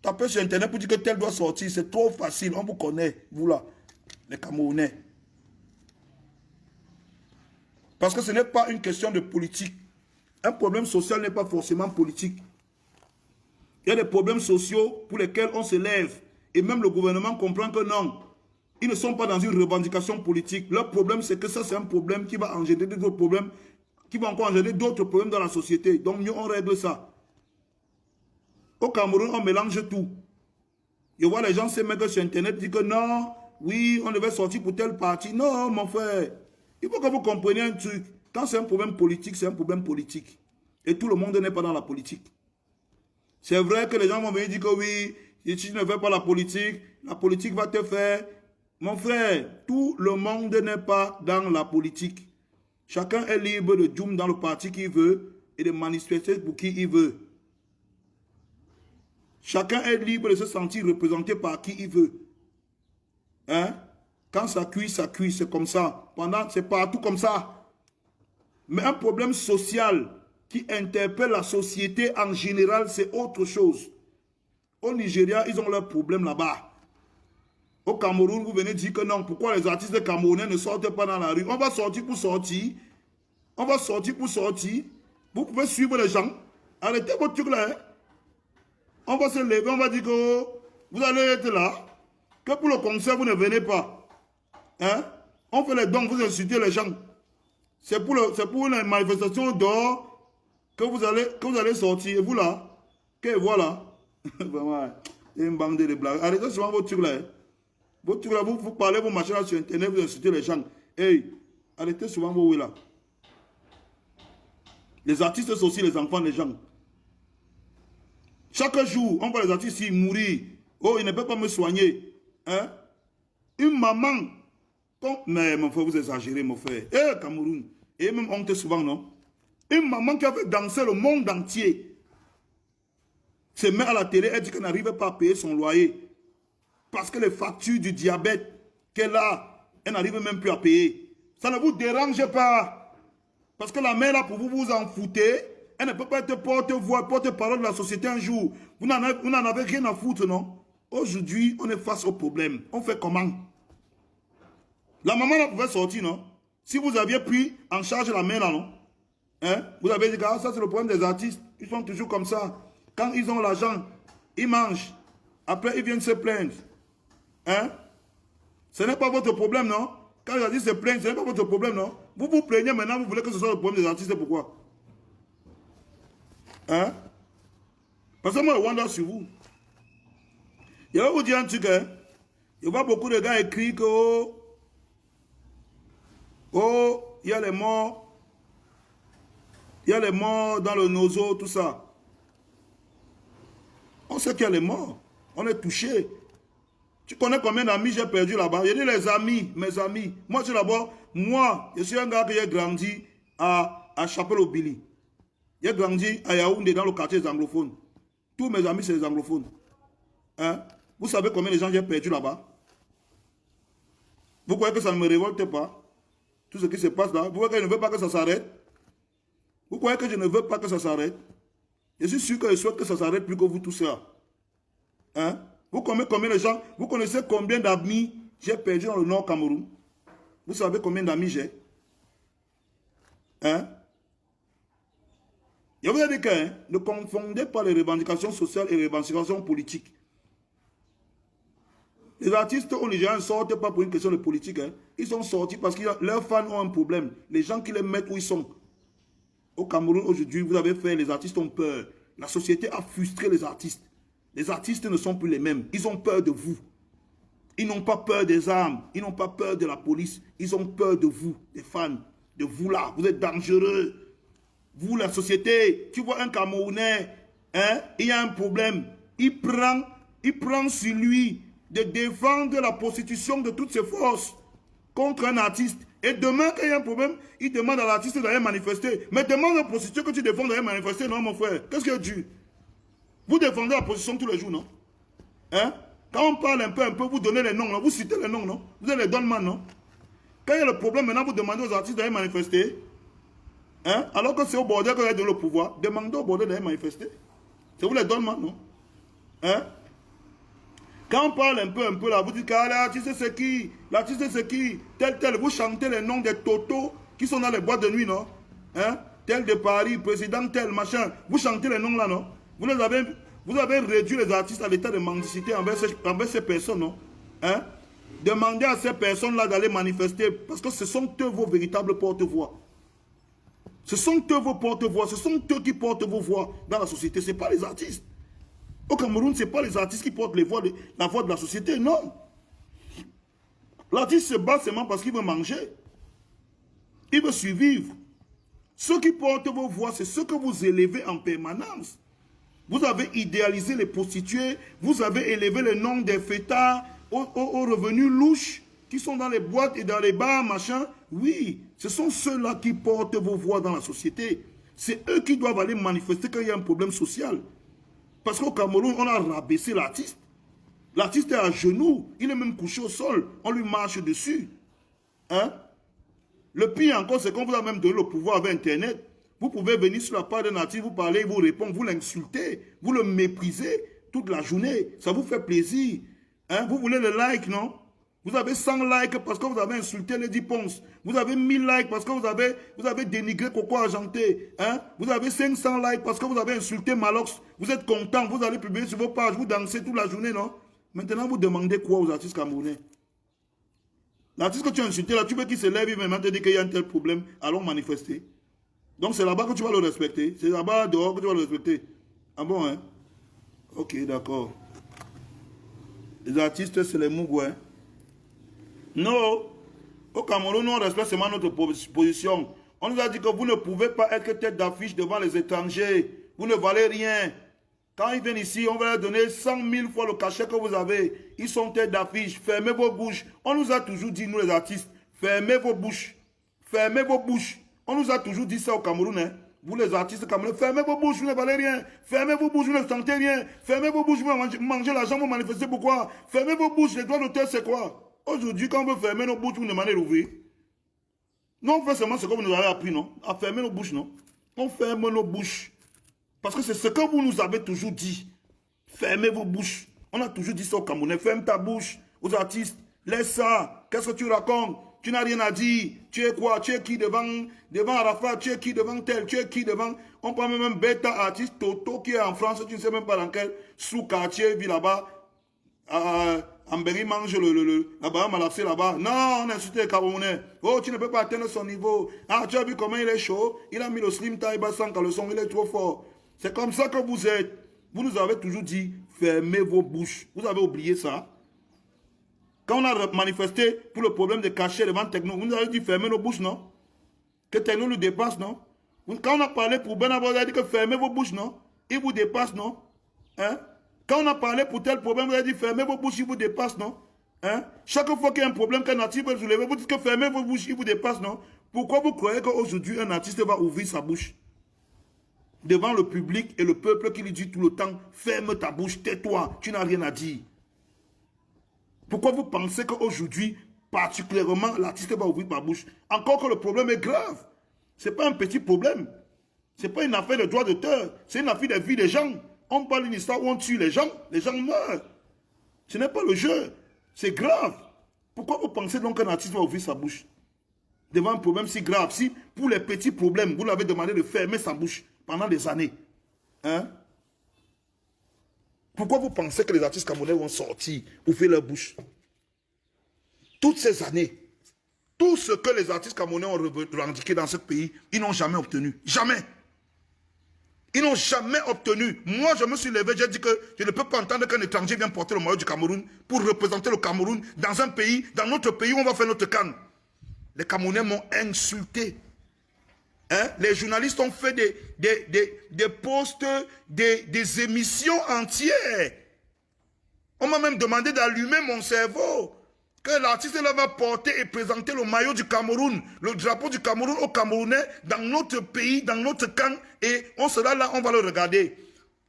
Tapez sur Internet pour dire que tel doit sortir. C'est trop facile. On vous connaît. Vous là, les Camerounais. Parce que ce n'est pas une question de politique. Un problème social n'est pas forcément politique. Il y a des problèmes sociaux pour lesquels on se lève. Et même le gouvernement comprend que non. Ils ne sont pas dans une revendication politique. Leur problème, c'est que ça, c'est un problème qui va engendrer d'autres problèmes, qui va encore engendrer d'autres problèmes dans la société. Donc, mieux, on règle ça. Au Cameroun, on mélange tout. Je vois les gens se mettre sur Internet dire que non, oui, on devait sortir pour tel parti. Non, mon frère. Il faut que vous compreniez un truc. Quand c'est un problème politique, c'est un problème politique. Et tout le monde n'est pas dans la politique. C'est vrai que les gens vont venir dire que oui, si tu ne fais pas la politique va te faire. Mon frère, tout le monde n'est pas dans la politique. Chacun est libre de djoum dans le parti qu'il veut et de manifester pour qui il veut. Chacun est libre de se sentir représenté par qui il veut. Hein? Quand ça cuit, c'est comme ça. C'est partout comme ça. Mais un problème social qui interpelle la société en général, c'est autre chose. Au Nigeria, ils ont leurs problèmes là-bas. Au Cameroun, vous venez dire que non, pourquoi les artistes camerounais ne sortent pas dans la rue? On va sortir pour sortir. On va sortir pour sortir. Vous pouvez suivre les gens. Arrêtez votre truc là. Hein? On va se lever, on va dire que vous allez être là. Que pour le concert, vous ne venez pas. Hein? On fait les dons, vous insultez les gens. C'est pour une manifestation dehors que vous allez sortir. Et vous là, que voilà. Vraiment, une bande de blagues. Arrêtez souvent votre truc là. Hein? Votre truc là, vous parlez, vous marchez là sur Internet, vous insultez les gens. Hey, arrêtez souvent vos oui là. Les artistes sont aussi les enfants des gens. Chaque jour, on voit les artistes ici mourir. Oh, ils ne peuvent pas me soigner. Hein? Une maman. Mais mon frère, vous exagérez, mon frère. Eh, Cameroun. Et même honte souvent, non? Une maman qui a fait danser le monde entier. Se met à la télé, elle dit qu'elle n'arrive pas à payer son loyer. Parce que les factures du diabète qu'elle a, elle n'arrive même plus à payer. Ça ne vous dérange pas. Parce que la mère là, pour vous vous en foutez, elle ne peut pas être porte-voix, porte-parole de la société un jour. Vous n'en avez rien à foutre, non? Aujourd'hui, on est face au problème. On fait comment? La maman là pouvait sortir, non? Si vous aviez pris en charge la mère là, non? Hein? Vous avez dit que ça c'est le problème des artistes. Ils sont toujours comme ça. Quand ils ont l'argent, ils mangent. Après, ils viennent se plaindre. Hein? Ce n'est pas votre problème, non? Quand les artistes se plaignent, ce n'est pas votre problème, non? Vous vous plaignez maintenant, vous voulez que ce soit le problème des artistes, pourquoi? Hein? Parce que moi, je wonder sur vous. Je vais vous dire un truc, hein? Je vois beaucoup de gars écrire que il y a les morts. Il y a les morts dans le nozo, tout ça. On sait qu'il y a les morts. On est touché. Tu connais combien d'amis j'ai perdu là-bas? J'ai dit les amis, mes amis. Moi, je suis là-bas. Moi, je suis un gars qui a grandi à Chapelle-au-Bili. J'ai grandi à Yaoundé dans le quartier des anglophones. Tous mes amis, c'est les anglophones. Hein? Vous savez combien de gens j'ai perdu là-bas? Vous croyez que ça ne me révolte pas? Tout ce qui se passe là. Vous croyez que je ne veux pas que ça s'arrête? Vous croyez que je ne veux pas que ça s'arrête? Je suis sûr que je souhaite que ça s'arrête plus que vous tous là. Hein? Vous connaissez combien de gens? Vous connaissez combien d'amis j'ai perdu dans le Nord Cameroun? Vous savez combien d'amis j'ai? Hein? Je vous ai dit que ne confondez pas les revendications sociales et les revendications politiques. Les artistes au Nigeria ne sortent pas pour une question de politique. Hein. Ils sont sortis parce que leurs fans ont un problème. Les gens qui les mettent où ils sont. Au Cameroun, aujourd'hui, vous avez fait, les artistes ont peur. La société a frustré les artistes. Les artistes ne sont plus les mêmes. Ils ont peur de vous. Ils n'ont pas peur des armes. Ils n'ont pas peur de la police. Ils ont peur de vous, les fans. De vous là. Vous êtes dangereux. Vous, la société, tu vois un Camerounais, hein, il y a un problème. Il prend sur lui de défendre la prostitution de toutes ses forces. contre un artiste. Et demain, quand il y a un problème, il demande à l'artiste d'aller manifester. Mais demande aux prostituées que tu défends d'aller manifester, non, mon frère. Qu'est-ce que tu... Vous défendez la position tous les jours, non? Hein? Quand on parle un peu, vous donnez les noms, non? Vous citez les noms, non? Vous êtes les donnemans, non? Quand il y a le problème, maintenant, vous demandez aux artistes d'aller manifester. Hein? Alors que c'est au bordel que vous avez donné le pouvoir. Demandez au bordel d'aller manifester. C'est vous les donnemans, non? Hein? Quand on parle un peu là, vous dites que l'artiste c'est qui? L'artiste c'est qui? Tel, vous chantez les noms des totos qui sont dans les boîtes de nuit, non? Hein? Tel de Paris, président tel, machin. Vous chantez les noms là, non? Vous avez réduit les artistes à l'état de mendicité envers ces personnes, non? Hein? Demandez à ces personnes-là d'aller manifester parce que ce sont eux vos véritables porte-voix. Ce sont eux vos porte-voix, ce sont eux qui portent vos voix dans la société, ce n'est pas les artistes. Au Cameroun, ce n'est pas les artistes qui portent la voix de la société, non. L'artiste se bat seulement parce qu'il veut manger. Il veut survivre. Ceux qui portent vos voix, c'est ceux que vous élevez en permanence. Vous avez idéalisé les prostituées, vous avez élevé le nom des fêtards aux revenus louches qui sont dans les boîtes et dans les bars, machin. Oui, ce sont ceux-là qui portent vos voix dans la société. C'est eux qui doivent aller manifester quand il y a un problème social. Parce qu'au Cameroun, on a rabaissé l'artiste. L'artiste est à genoux, il est même couché au sol, on lui marche dessus. Hein? Le pire encore, c'est qu'on vous a même donné le pouvoir avec Internet. Vous pouvez venir sur la part d'un artiste, vous parler, vous répondre, vous l'insultez, vous le méprisez toute la journée. Ça vous fait plaisir. Hein? Vous voulez le like, non? Vous avez 100 likes parce que vous avez insulté Lady Ponce. Vous avez 1000 likes parce que vous avez dénigré Coco Argenté. Hein? Vous avez 500 likes parce que vous avez insulté Malox. Vous êtes content, vous allez publier sur vos pages, vous dansez toute la journée, non? Maintenant, vous demandez quoi aux artistes camerounais? L'artiste que tu as insulté, là, tu veux qu'il se lève, il va te dire qu'il y a un tel problème, allons manifester. Donc c'est là-bas que tu vas le respecter. C'est là-bas dehors que tu vas le respecter. Ah bon, hein? Ok, d'accord. Les artistes, c'est les mougouins. Hein? Non. Au Cameroun, on respecte seulement notre position. On nous a dit que vous ne pouvez pas être tête d'affiche devant les étrangers. Vous ne valez rien. Quand ils viennent ici, on va leur donner 100 000 fois le cachet que vous avez. Ils sont tête d'affiche. Fermez vos bouches. On nous a toujours dit, nous les artistes, fermez vos bouches. Fermez vos bouches. On nous a toujours dit ça au Cameroun. Hein. Vous les artistes camerounais, fermez vos bouches, vous ne valez rien. Fermez vos bouches, vous ne sentez rien. Fermez vos bouches, vous mangez l'argent, vous manifestez pourquoi. Fermez vos bouches, les droits d'auteur, c'est quoi? Aujourd'hui, quand on veut fermer nos bouches, vous nous demandez d'ouvrir. Non, on fait seulement ce que vous nous avez appris, non? À fermer nos bouches, non? On ferme nos bouches. Parce que c'est ce que vous nous avez toujours dit. Fermez vos bouches. On a toujours dit ça au Camerounais. Ferme ta bouche aux artistes. Laisse ça. Qu'est-ce que tu racontes? Tu n'as rien à dire. Tu es quoi? Tu es qui devant Arafat? Tu es qui devant tel? Tu es qui devant... On prend même un bêta artiste Toto qui est en France. Tu ne sais même pas dans quel sous-quartier vit là-bas. Amberi mange la barre malapsé là-bas. Non, on a insulté les Camerounais. Oh, tu ne peux pas atteindre son niveau. Ah, tu as vu comment il est chaud? Il a mis le slim tie bas sans caleçon. Il est trop fort. C'est comme ça que vous êtes. Vous nous avez toujours dit, fermez vos bouches. Vous avez oublié ça? Quand on a manifesté pour le problème de cachet devant Techno, vous nous avez dit, fermez nos bouches, non? Que Techno nous dépasse, non? Quand on a parlé pour Benabo, vous avez dit que fermez vos bouches, non? Il vous dépasse, non? Hein? Quand on a parlé pour tel problème, vous avez dit fermez vos bouches, il vous dépasse, non? Hein? Chaque fois qu'il y a un problème qu'un artiste veut soulever, vous dites que fermez vos bouches, il vous dépasse, non? Pourquoi vous croyez qu'aujourd'hui un artiste va ouvrir sa bouche devant le public et le peuple qui lui dit tout le temps ferme ta bouche, tais-toi, tu n'as rien à dire? Pourquoi vous pensez qu'aujourd'hui, particulièrement, l'artiste va ouvrir sa bouche? Encore que le problème est grave. Ce n'est pas un petit problème. Ce n'est pas une affaire de droit d'auteur. C'est une affaire de vie des gens. On parle d'une histoire où on tue les gens meurent. Ce n'est pas le jeu. C'est grave. Pourquoi vous pensez donc qu'un artiste va ouvrir sa bouche devant un problème si grave? Si pour les petits problèmes, vous l'avez demandé de fermer sa bouche pendant des années. Hein? Pourquoi vous pensez que les artistes camerounais vont sortir, ouvrir leur bouche? Toutes ces années, tout ce que les artistes camerounais ont revendiqué dans ce pays, ils n'ont jamais obtenu. Jamais. Ils n'ont jamais obtenu. Moi, je me suis levé, j'ai dit que je ne peux pas entendre qu'un étranger vienne porter le maillot du Cameroun pour représenter le Cameroun dans un pays, dans notre pays où on va faire notre canne. Les Camerounais m'ont insulté. Hein? Les journalistes ont fait des posts, des émissions entières. On m'a même demandé d'allumer mon cerveau. que l'artiste là va porter et présenter le maillot du Cameroun, le drapeau du Cameroun aux Camerounais dans notre pays, dans notre camp, et on sera là, on va le regarder.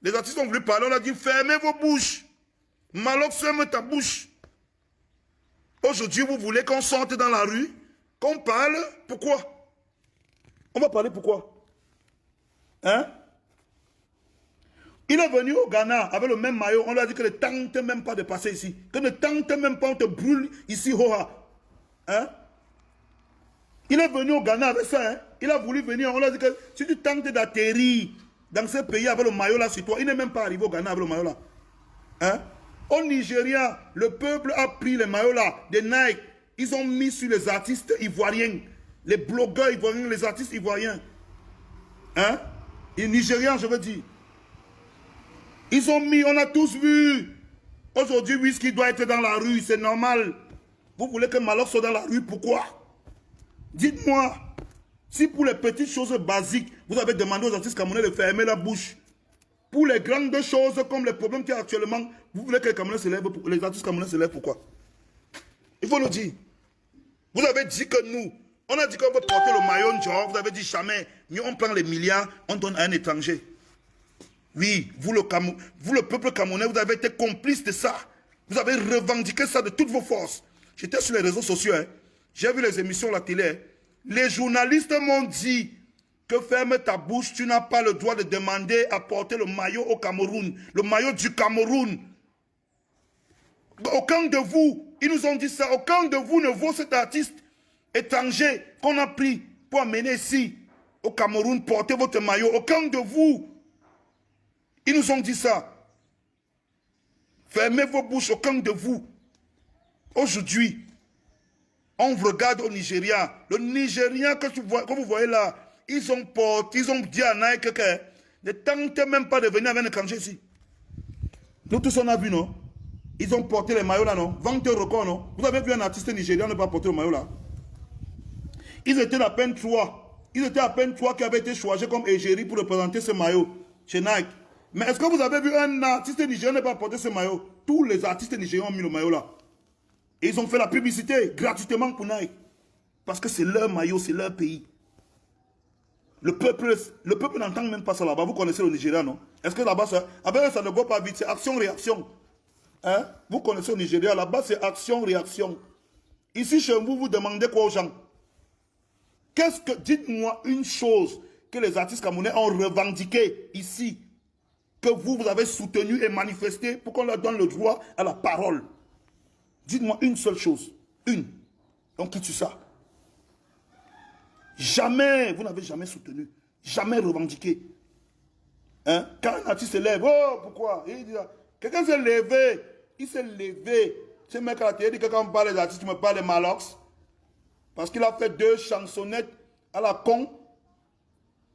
Les artistes ont voulu parler, on a dit fermez vos bouches. Malox, ferme ta bouche. Aujourd'hui, vous voulez qu'on sorte dans la rue, qu'on parle, pourquoi? On va parler pourquoi? Hein? Il est venu au Ghana avec le même maillot. On lui a dit que ne tente même pas de passer ici. Que ne tente même pas, on te brûle ici, Hoha. Hein? Il est venu au Ghana avec ça. Hein? Il a voulu venir. On lui a dit que si tu tentes d'atterrir dans ce pays avec le maillot là sur toi, il n'est même pas arrivé au Ghana avec le maillot là. Hein? Au Nigeria, le peuple a pris les maillots là, des Nike. Ils ont mis sur les artistes ivoiriens, les blogueurs ivoiriens, les artistes ivoiriens. Hein? Les Nigérians, je veux dire. Ils ont mis, on a tous vu. Aujourd'hui, Wizkid doit être dans la rue, c'est normal. Vous voulez que Malox soit dans la rue, pourquoi? Dites-moi, si pour les petites choses basiques, vous avez demandé aux artistes camerounais de fermer la bouche, pour les grandes choses comme les problèmes qu'il y a actuellement, vous voulez que les Camerounais se lèvent, les artistes camerounais se lèvent, pourquoi? Il faut le dire. Vous avez dit que nous, on a dit qu'on veut porter le maillot, genre, vous avez dit jamais, mieux on prend les milliards, on donne à un étranger. Oui, vous le peuple camerounais, vous avez été complice de ça. Vous avez revendiqué ça de toutes vos forces. J'étais sur les réseaux sociaux, hein. J'ai vu les émissions à la télé. Hein. Les journalistes m'ont dit que ferme ta bouche, tu n'as pas le droit de demander à porter le maillot au Cameroun, le maillot du Cameroun. Aucun de vous, ils nous ont dit ça, aucun de vous ne vaut cet artiste étranger qu'on a pris pour amener ici au Cameroun, porter votre maillot. Aucun de vous. Ils nous ont dit ça. Fermez vos bouches, aucun de vous. Aujourd'hui, on regarde au Nigeria. Le Nigeria que vous voyez là, ils ont dit à Nike que ne tentez même pas de venir avec un étranger ici. Nous tous on a vu, non? Ils ont porté les maillots là, non? Vente record, non? Vous avez vu un artiste nigérian ne pas porter le maillot là? Ils étaient à peine trois. Ils étaient à peine trois qui avaient été choisis comme égérie pour représenter ce maillot chez Nike. Mais est-ce que vous avez vu un artiste nigérien ne pas porter ce maillot? Tous les artistes nigériens ont mis le maillot là. Et ils ont fait la publicité gratuitement pour Nike. Parce que c'est leur maillot, c'est leur pays. Le peuple n'entend même pas ça là-bas. Vous connaissez le Nigeria, non? Est-ce que là-bas, ça ne va pas vite? C'est action-réaction. Hein? Vous connaissez le Nigeria, là-bas, c'est action-réaction. Ici, chez vous, vous demandez quoi aux gens? Dites-moi une chose que les artistes camerounais ont revendiqué ici, que vous avez soutenu et manifesté pour qu'on leur donne le droit à la parole. Dites-moi une seule chose. Une. On quitte sur ça. Jamais, vous n'avez jamais soutenu. Jamais revendiqué. Hein? Quand un artiste se lève, oh, pourquoi? Quelqu'un s'est levé. Il s'est levé. Ce mec à la télé dit que quand on parle des artistes, tu me parles de Malox. Parce qu'il a fait 2 chansonnettes à la con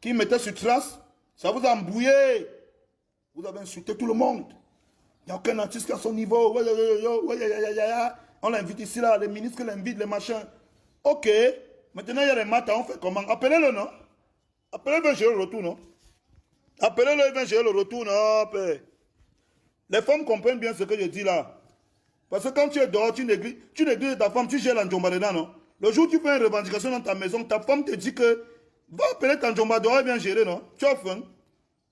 qui mettaient sur trace. Ça vous a embrouillé. Vous avez insulté tout le monde. Il n'y a aucun artiste qui a son niveau. On l'invite ici, là, les ministres l'invitent, les machins. Ok. Maintenant, il y a les matins, on fait comment? Appelez-le, non? Appelez-le, il vient gérer le retour, non? Appelez-le, il vient gérer le retour, non? Les femmes comprennent bien ce que je dis là. Parce que quand tu es dehors, tu négliges ta femme, tu gères la njomba dedans, non? Le jour où tu fais une revendication dans ta maison, ta femme te dit que va appeler ta njomba dehors, elle vient gérer, non? Tu as faim.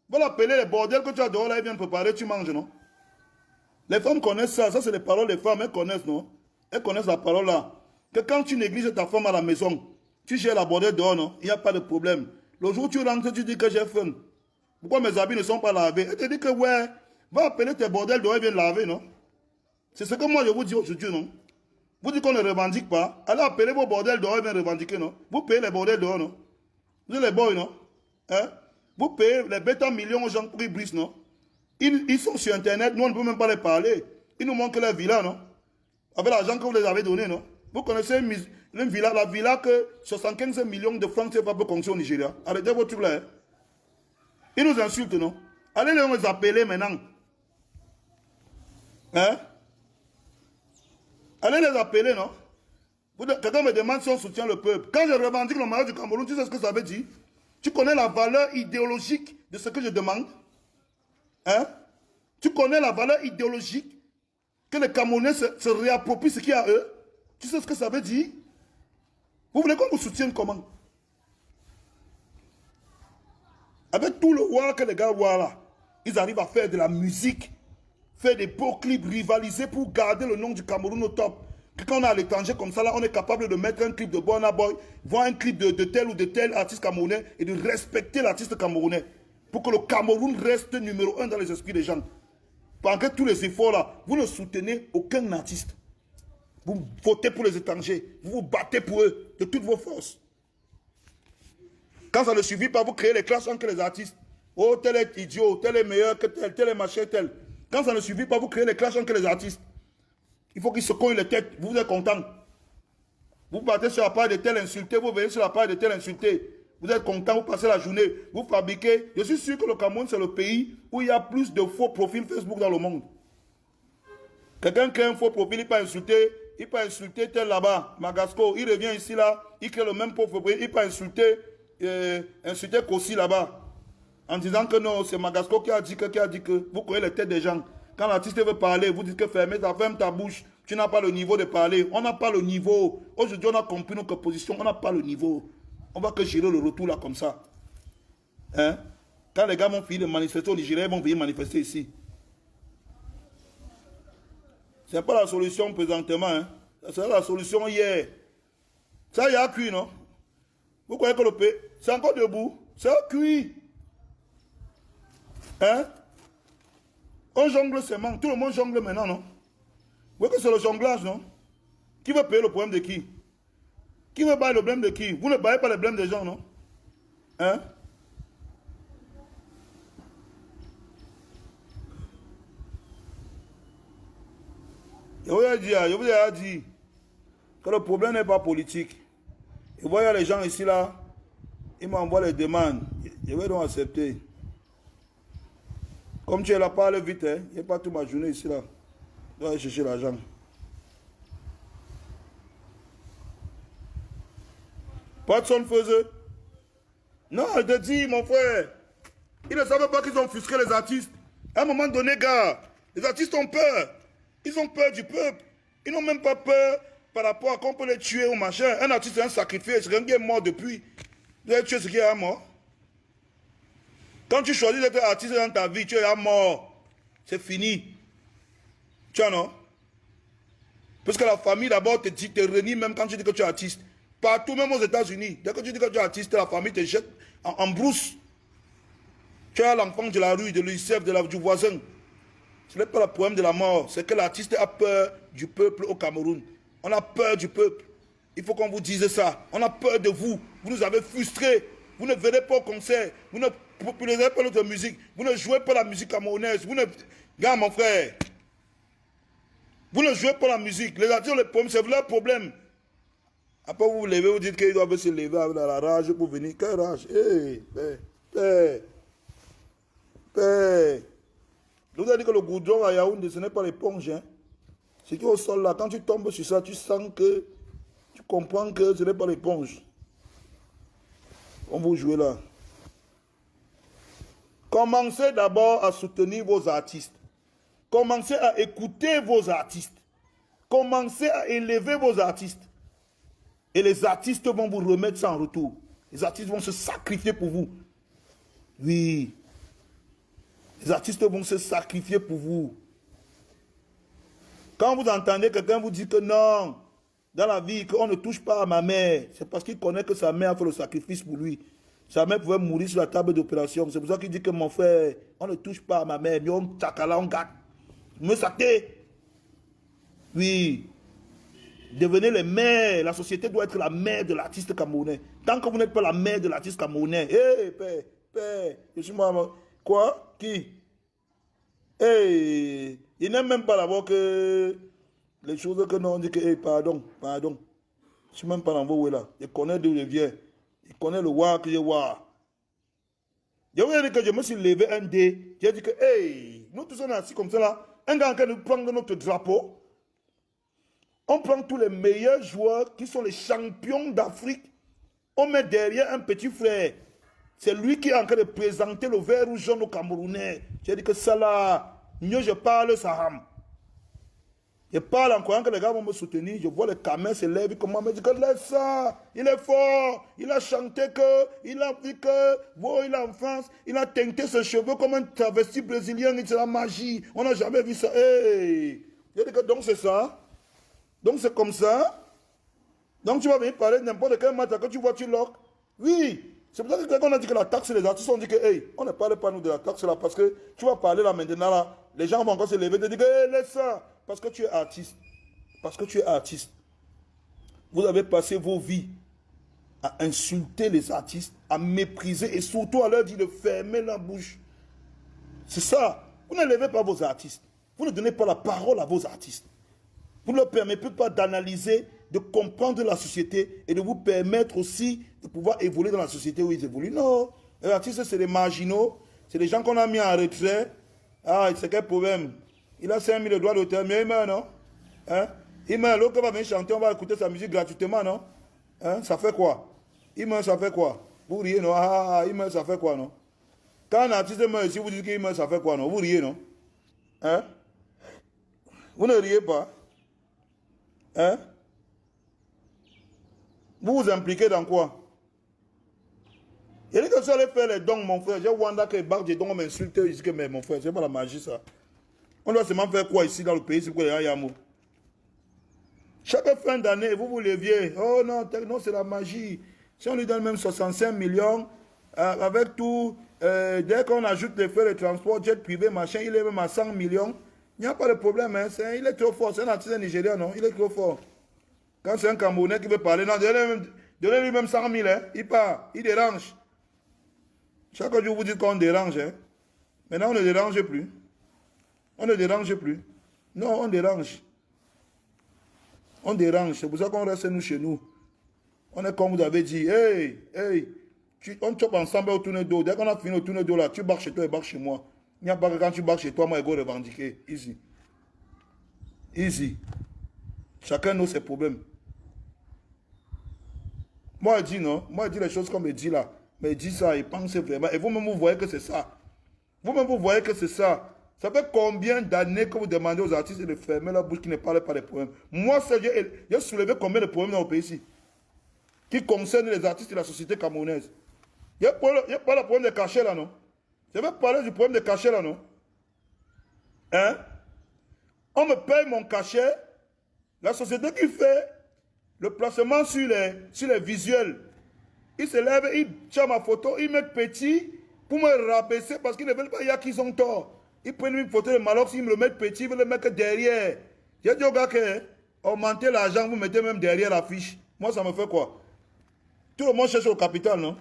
Va l'appeler les bordels que tu as dehors, là, elle vient préparer, tu manges, non? Les femmes connaissent ça, ça c'est les paroles des femmes, elles connaissent, non? Elles connaissent la parole là. Que quand tu négliges ta femme à la maison, tu gères la bordelle dehors, non? Il n'y a pas de problème. Le jour où tu rentres, tu dis que j'ai faim. Pourquoi mes habits ne sont pas lavés? Elle te dit que ouais, va appeler tes bordels dehors, ils viennent laver, non? C'est ce que moi je vous dis aujourd'hui, non? Vous dites qu'on ne revendique pas. Allez appeler vos bordels dehors, ils viennent revendiquer, non? Vous payez les bordels dehors, non? Vous êtes les boys, non? Hein? Vous payez les bêta millions aux gens pour qu'ils brisent, non? Ils sont sur Internet, nous on ne peut même pas les parler. Ils nous montrent leur villa, non? Avec l'argent que vous les avez donné, non? Vous connaissez une villa, la villa que 75 millions de francs CFA peut construire au Nigeria. Arrêtez votre truc là. Hein? Ils nous insultent, non? Allez les appeler maintenant. Hein? Allez les appeler, non? Quelqu'un me demande si on soutient le peuple. Quand je revendique le maillot du Cameroun, tu sais ce que ça veut dire? Tu connais la valeur idéologique de ce que je demande? Hein? Tu connais la valeur idéologique que les Camerounais se réapproprient ce qu'il y a à eux? Tu sais ce que ça veut dire? Vous voulez qu'on vous soutienne comment? Avec tout le war que les gars voient là, ils arrivent à faire de la musique, faire des beaux clips, rivaliser pour garder le nom du Cameroun au top. Que quand on est à l'étranger comme ça, là, on est capable de mettre un clip de Burna Boy, voir un clip de tel ou de tel artiste camerounais et de respecter l'artiste camerounais. Pour que le Cameroun reste numéro 1 dans les esprits des gens. Malgré tous les efforts là, vous ne soutenez aucun artiste. Vous votez pour les étrangers, vous vous battez pour eux de toutes vos forces. Quand ça ne suffit pas, vous créez les classes entre les artistes. Oh, tel est idiot, tel est meilleur que tel est machin, tel. Quand ça ne suffit pas, vous créez les classes entre les artistes. Il faut qu'ils se cognent les têtes, vous êtes content. Vous partez sur la page de tel insulté, vous venez sur la page de tel insulté. Vous êtes content, vous passez la journée, vous fabriquez. Je suis sûr que le Cameroun, c'est le pays où il y a plus de faux profils Facebook dans le monde. Quelqu'un crée un faux profil, il peut insulter tel là-bas, Magasco, il revient ici là, il crée le même faux profil, il peut insulter Kossi là-bas, en disant que non, c'est Magasco qui a dit que, vous connaissez les têtes des gens. Quand l'artiste veut parler, vous dites que ferme ta bouche, tu n'as pas le niveau de parler. On n'a pas le niveau. Aujourd'hui, on a compris notre position, on n'a pas le niveau. On va que gérer le retour là comme ça. Hein? Quand les gars vont finir de manifester au Nigeria, ils vont venir manifester ici. Ce n'est pas la solution présentement. Hein? C'est la solution hier. Ça, il y a cuit, non? Vous croyez que le pays, c'est encore debout? C'est cuit. Hein? On jongle seulement. Tout le monde jongle maintenant, non? Vous voyez que c'est le jonglage, non? Qui va payer le problème de qui? Qui va bailler le blâme de qui? Vous ne baillez pas le blâme des gens, non? Hein? Je vous ai dit que le problème n'est pas politique. Et vous voyez les gens ici, là, ils m'envoient les demandes. Je vais donc accepter. Comme tu es là, parle vite, hein. Il n'y a pas toute ma journée ici, là. Je dois aller chercher l'argent. Patson faisait. Non, je te dis, mon frère. Ils ne savaient pas qu'ils ont offusqué les artistes. À un moment donné, gars, les artistes ont peur. Ils ont peur du peuple. Ils n'ont même pas peur par rapport à qu'on peut les tuer ou machin. Un artiste est un sacrifié. C'est quelqu'un qui est mort depuis. Vous allez tuer ce qui est mort. Quand tu choisis d'être artiste dans ta vie, tu es mort. C'est fini. Tu vois, non? Parce que la famille, d'abord, te renie même quand tu dis que tu es artiste. Partout, même aux États-Unis, dès que tu dis que tu es artiste, la famille te jette en brousse. Tu es l'enfant de la rue, de l'UNICEF, du voisin. Ce n'est pas le problème de la mort, c'est que l'artiste a peur du peuple au Cameroun. On a peur du peuple. Il faut qu'on vous dise ça. On a peur de vous. Vous nous avez frustrés. Vous ne venez pas au concert. Vous ne popularisez pas notre musique. Vous ne jouez pas la musique camerounaise. Vous ne... Regarde, mon frère. Vous ne jouez pas la musique. Les artistes ont les problèmes. C'est leur problème. Après, vous vous levez, vous dites qu'ils doivent se lever avec la rage pour venir. Quelle rage? Hé, père. Je vous ai dit que le goudron à Yaoundé, ce n'est pas l'éponge. Hein. Ce qui est au sol là, quand tu tombes sur ça, tu sens que, tu comprends que ce n'est pas l'éponge. On vous joue là. Commencez d'abord à soutenir vos artistes. Commencez à écouter vos artistes. Commencez à élever vos artistes. Et les artistes vont vous remettre ça en retour. Les artistes vont se sacrifier pour vous. Oui. Les artistes vont se sacrifier pour vous. Quand vous entendez quelqu'un vous dire que non, dans la vie, qu'on ne touche pas à ma mère, c'est parce qu'il connaît que sa mère a fait le sacrifice pour lui. Sa mère pouvait mourir sur la table d'opération. C'est pour ça qu'il dit que mon frère, on ne touche pas à ma mère, mais on tchakala, on gâte. Me saquez. Oui. Devenez les mères. La société doit être la mère de l'artiste camerounais. Tant que vous n'êtes pas la mère de l'artiste camerounais, hé, père, je suis moi. Quoi? Qui? Hey, il n'aime même pas d'abord que les choses que nous on dit que hey, pardon. Je ne suis même pas dans vos là. Il connaît d'où je viens. Il connaît le wa que je vois. Je vous ai dit que je me suis levé un dé. J'ai dit que hey, nous tous on est assis comme ça là. Un gars qui nous prend notre drapeau. On prend tous les meilleurs joueurs qui sont les champions d'Afrique. On met derrière un petit frère. C'est lui qui est en train de présenter le vert rouge jaune au Camerounais. J'ai dit que ça là, mieux je parle, ça rame. Je parle en croyant que les gars vont me soutenir. Je vois le camin se lève, comment me dit que laisse ça. Il est fort. Il a chanté que, il a vu que, bon, il a en France, il a teinté ses cheveux comme un travesti brésilien. C'est la magie. On n'a jamais vu ça. Hey. Je dis que donc c'est ça. Donc c'est comme ça. Donc tu vas venir parler de n'importe quel matin que tu vois, tu loques. Oui. C'est pour ça que quand on a dit que la taxe, les artistes ont dit que, hey, on ne parle pas nous de la taxe là parce que tu vas parler là maintenant là. Les gens vont encore se lever et te dire que, hey, laisse ça. Parce que tu es artiste. Parce que tu es artiste. Vous avez passé vos vies à insulter les artistes, à mépriser et surtout à leur dire de fermer la bouche. C'est ça. Vous ne levez pas vos artistes. Vous ne donnez pas la parole à vos artistes. Vous ne leur permettez pas d'analyser, de comprendre la société et de vous permettre aussi de pouvoir évoluer dans la société où ils évoluent. Non. Les artistes, c'est des marginaux. C'est des gens qu'on a mis en retrait. Ah, c'est quel problème? Il a 5 000 droits d'auteur, mais il meurt, non? Hein? Il meurt, l'autre va venir chanter, on va écouter sa musique gratuitement, non? Hein? Ça fait quoi? Il meurt, ça fait quoi? Vous riez, non? Ah, il meurt, ça fait quoi, non? Quand un artiste meurt ici, vous dites qu'il meurt, ça fait quoi, non? Vous riez, non? Hein? Vous ne riez pas? Hein? Vous vous impliquez dans quoi? Il dit que ça allait faire les dons, mon frère. J'ai Wanda qui barre des dons, on m'insulte, il dit que mais mon frère, c'est pas la magie, ça. On doit seulement faire quoi ici dans le pays, c'est pour les gens Yamo. Chaque fin d'année, vous vous leviez. Oh non, non c'est la magie. Si on lui donne même 65 millions, avec tout, dès qu'on ajoute les frais de transport, jet privé, machin, il est même à 100 millions. Il n'y a pas de problème. Hein, il est trop fort. C'est un artiste nigérien, non? Il est trop fort. Quand c'est un Camerounais qui veut parler, non, donnez-lui même 100 000. Hein, il part, il dérange. Chaque jour, vous dites qu'on dérange. Hein. Maintenant, on ne dérange plus. On ne dérange plus. Non, on dérange. On dérange. C'est pour ça qu'on reste nous chez nous. On est comme vous avez dit. Hey, hey. On chope ensemble au tourne d'eau. Dès qu'on a fini au tourne d'eau là, tu barres chez toi et barres chez moi. Il n'y a pas que quand tu barres chez toi, moi, je vais revendiquer. Easy. Easy. Chacun a ses problèmes. Moi, je dis non. Moi, je dis les choses comme je dis là. Mais je dis ça, il pense vraiment. Et vous-même, vous voyez que c'est ça. Vous-même, vous voyez que c'est ça. Ça fait combien d'années que vous demandez aux artistes de fermer la bouche qui ne parlent pas des problèmes? Moi, j'ai soulevé combien de problèmes dans le pays ici qui concernent les artistes de la société camerounaise. Il n'y a pas le problème de cachet là, non? Je vais parler du problème de cachet là, non? Hein? On me paye mon cachet. La société qui fait le placement sur les visuels, ils se lèvent, ils tirent ma photo, ils mettent petit pour me rabaisser parce qu'ils ne veulent pas, il y a qui sont tort. Ils prennent une photo de Malox, ils me le mettent petit, ils veulent le mettre derrière. J'ai dit au gars que augmentez l'argent, vous mettez même derrière l'affiche. Moi, ça me fait quoi? Tout le monde cherche au capital, non?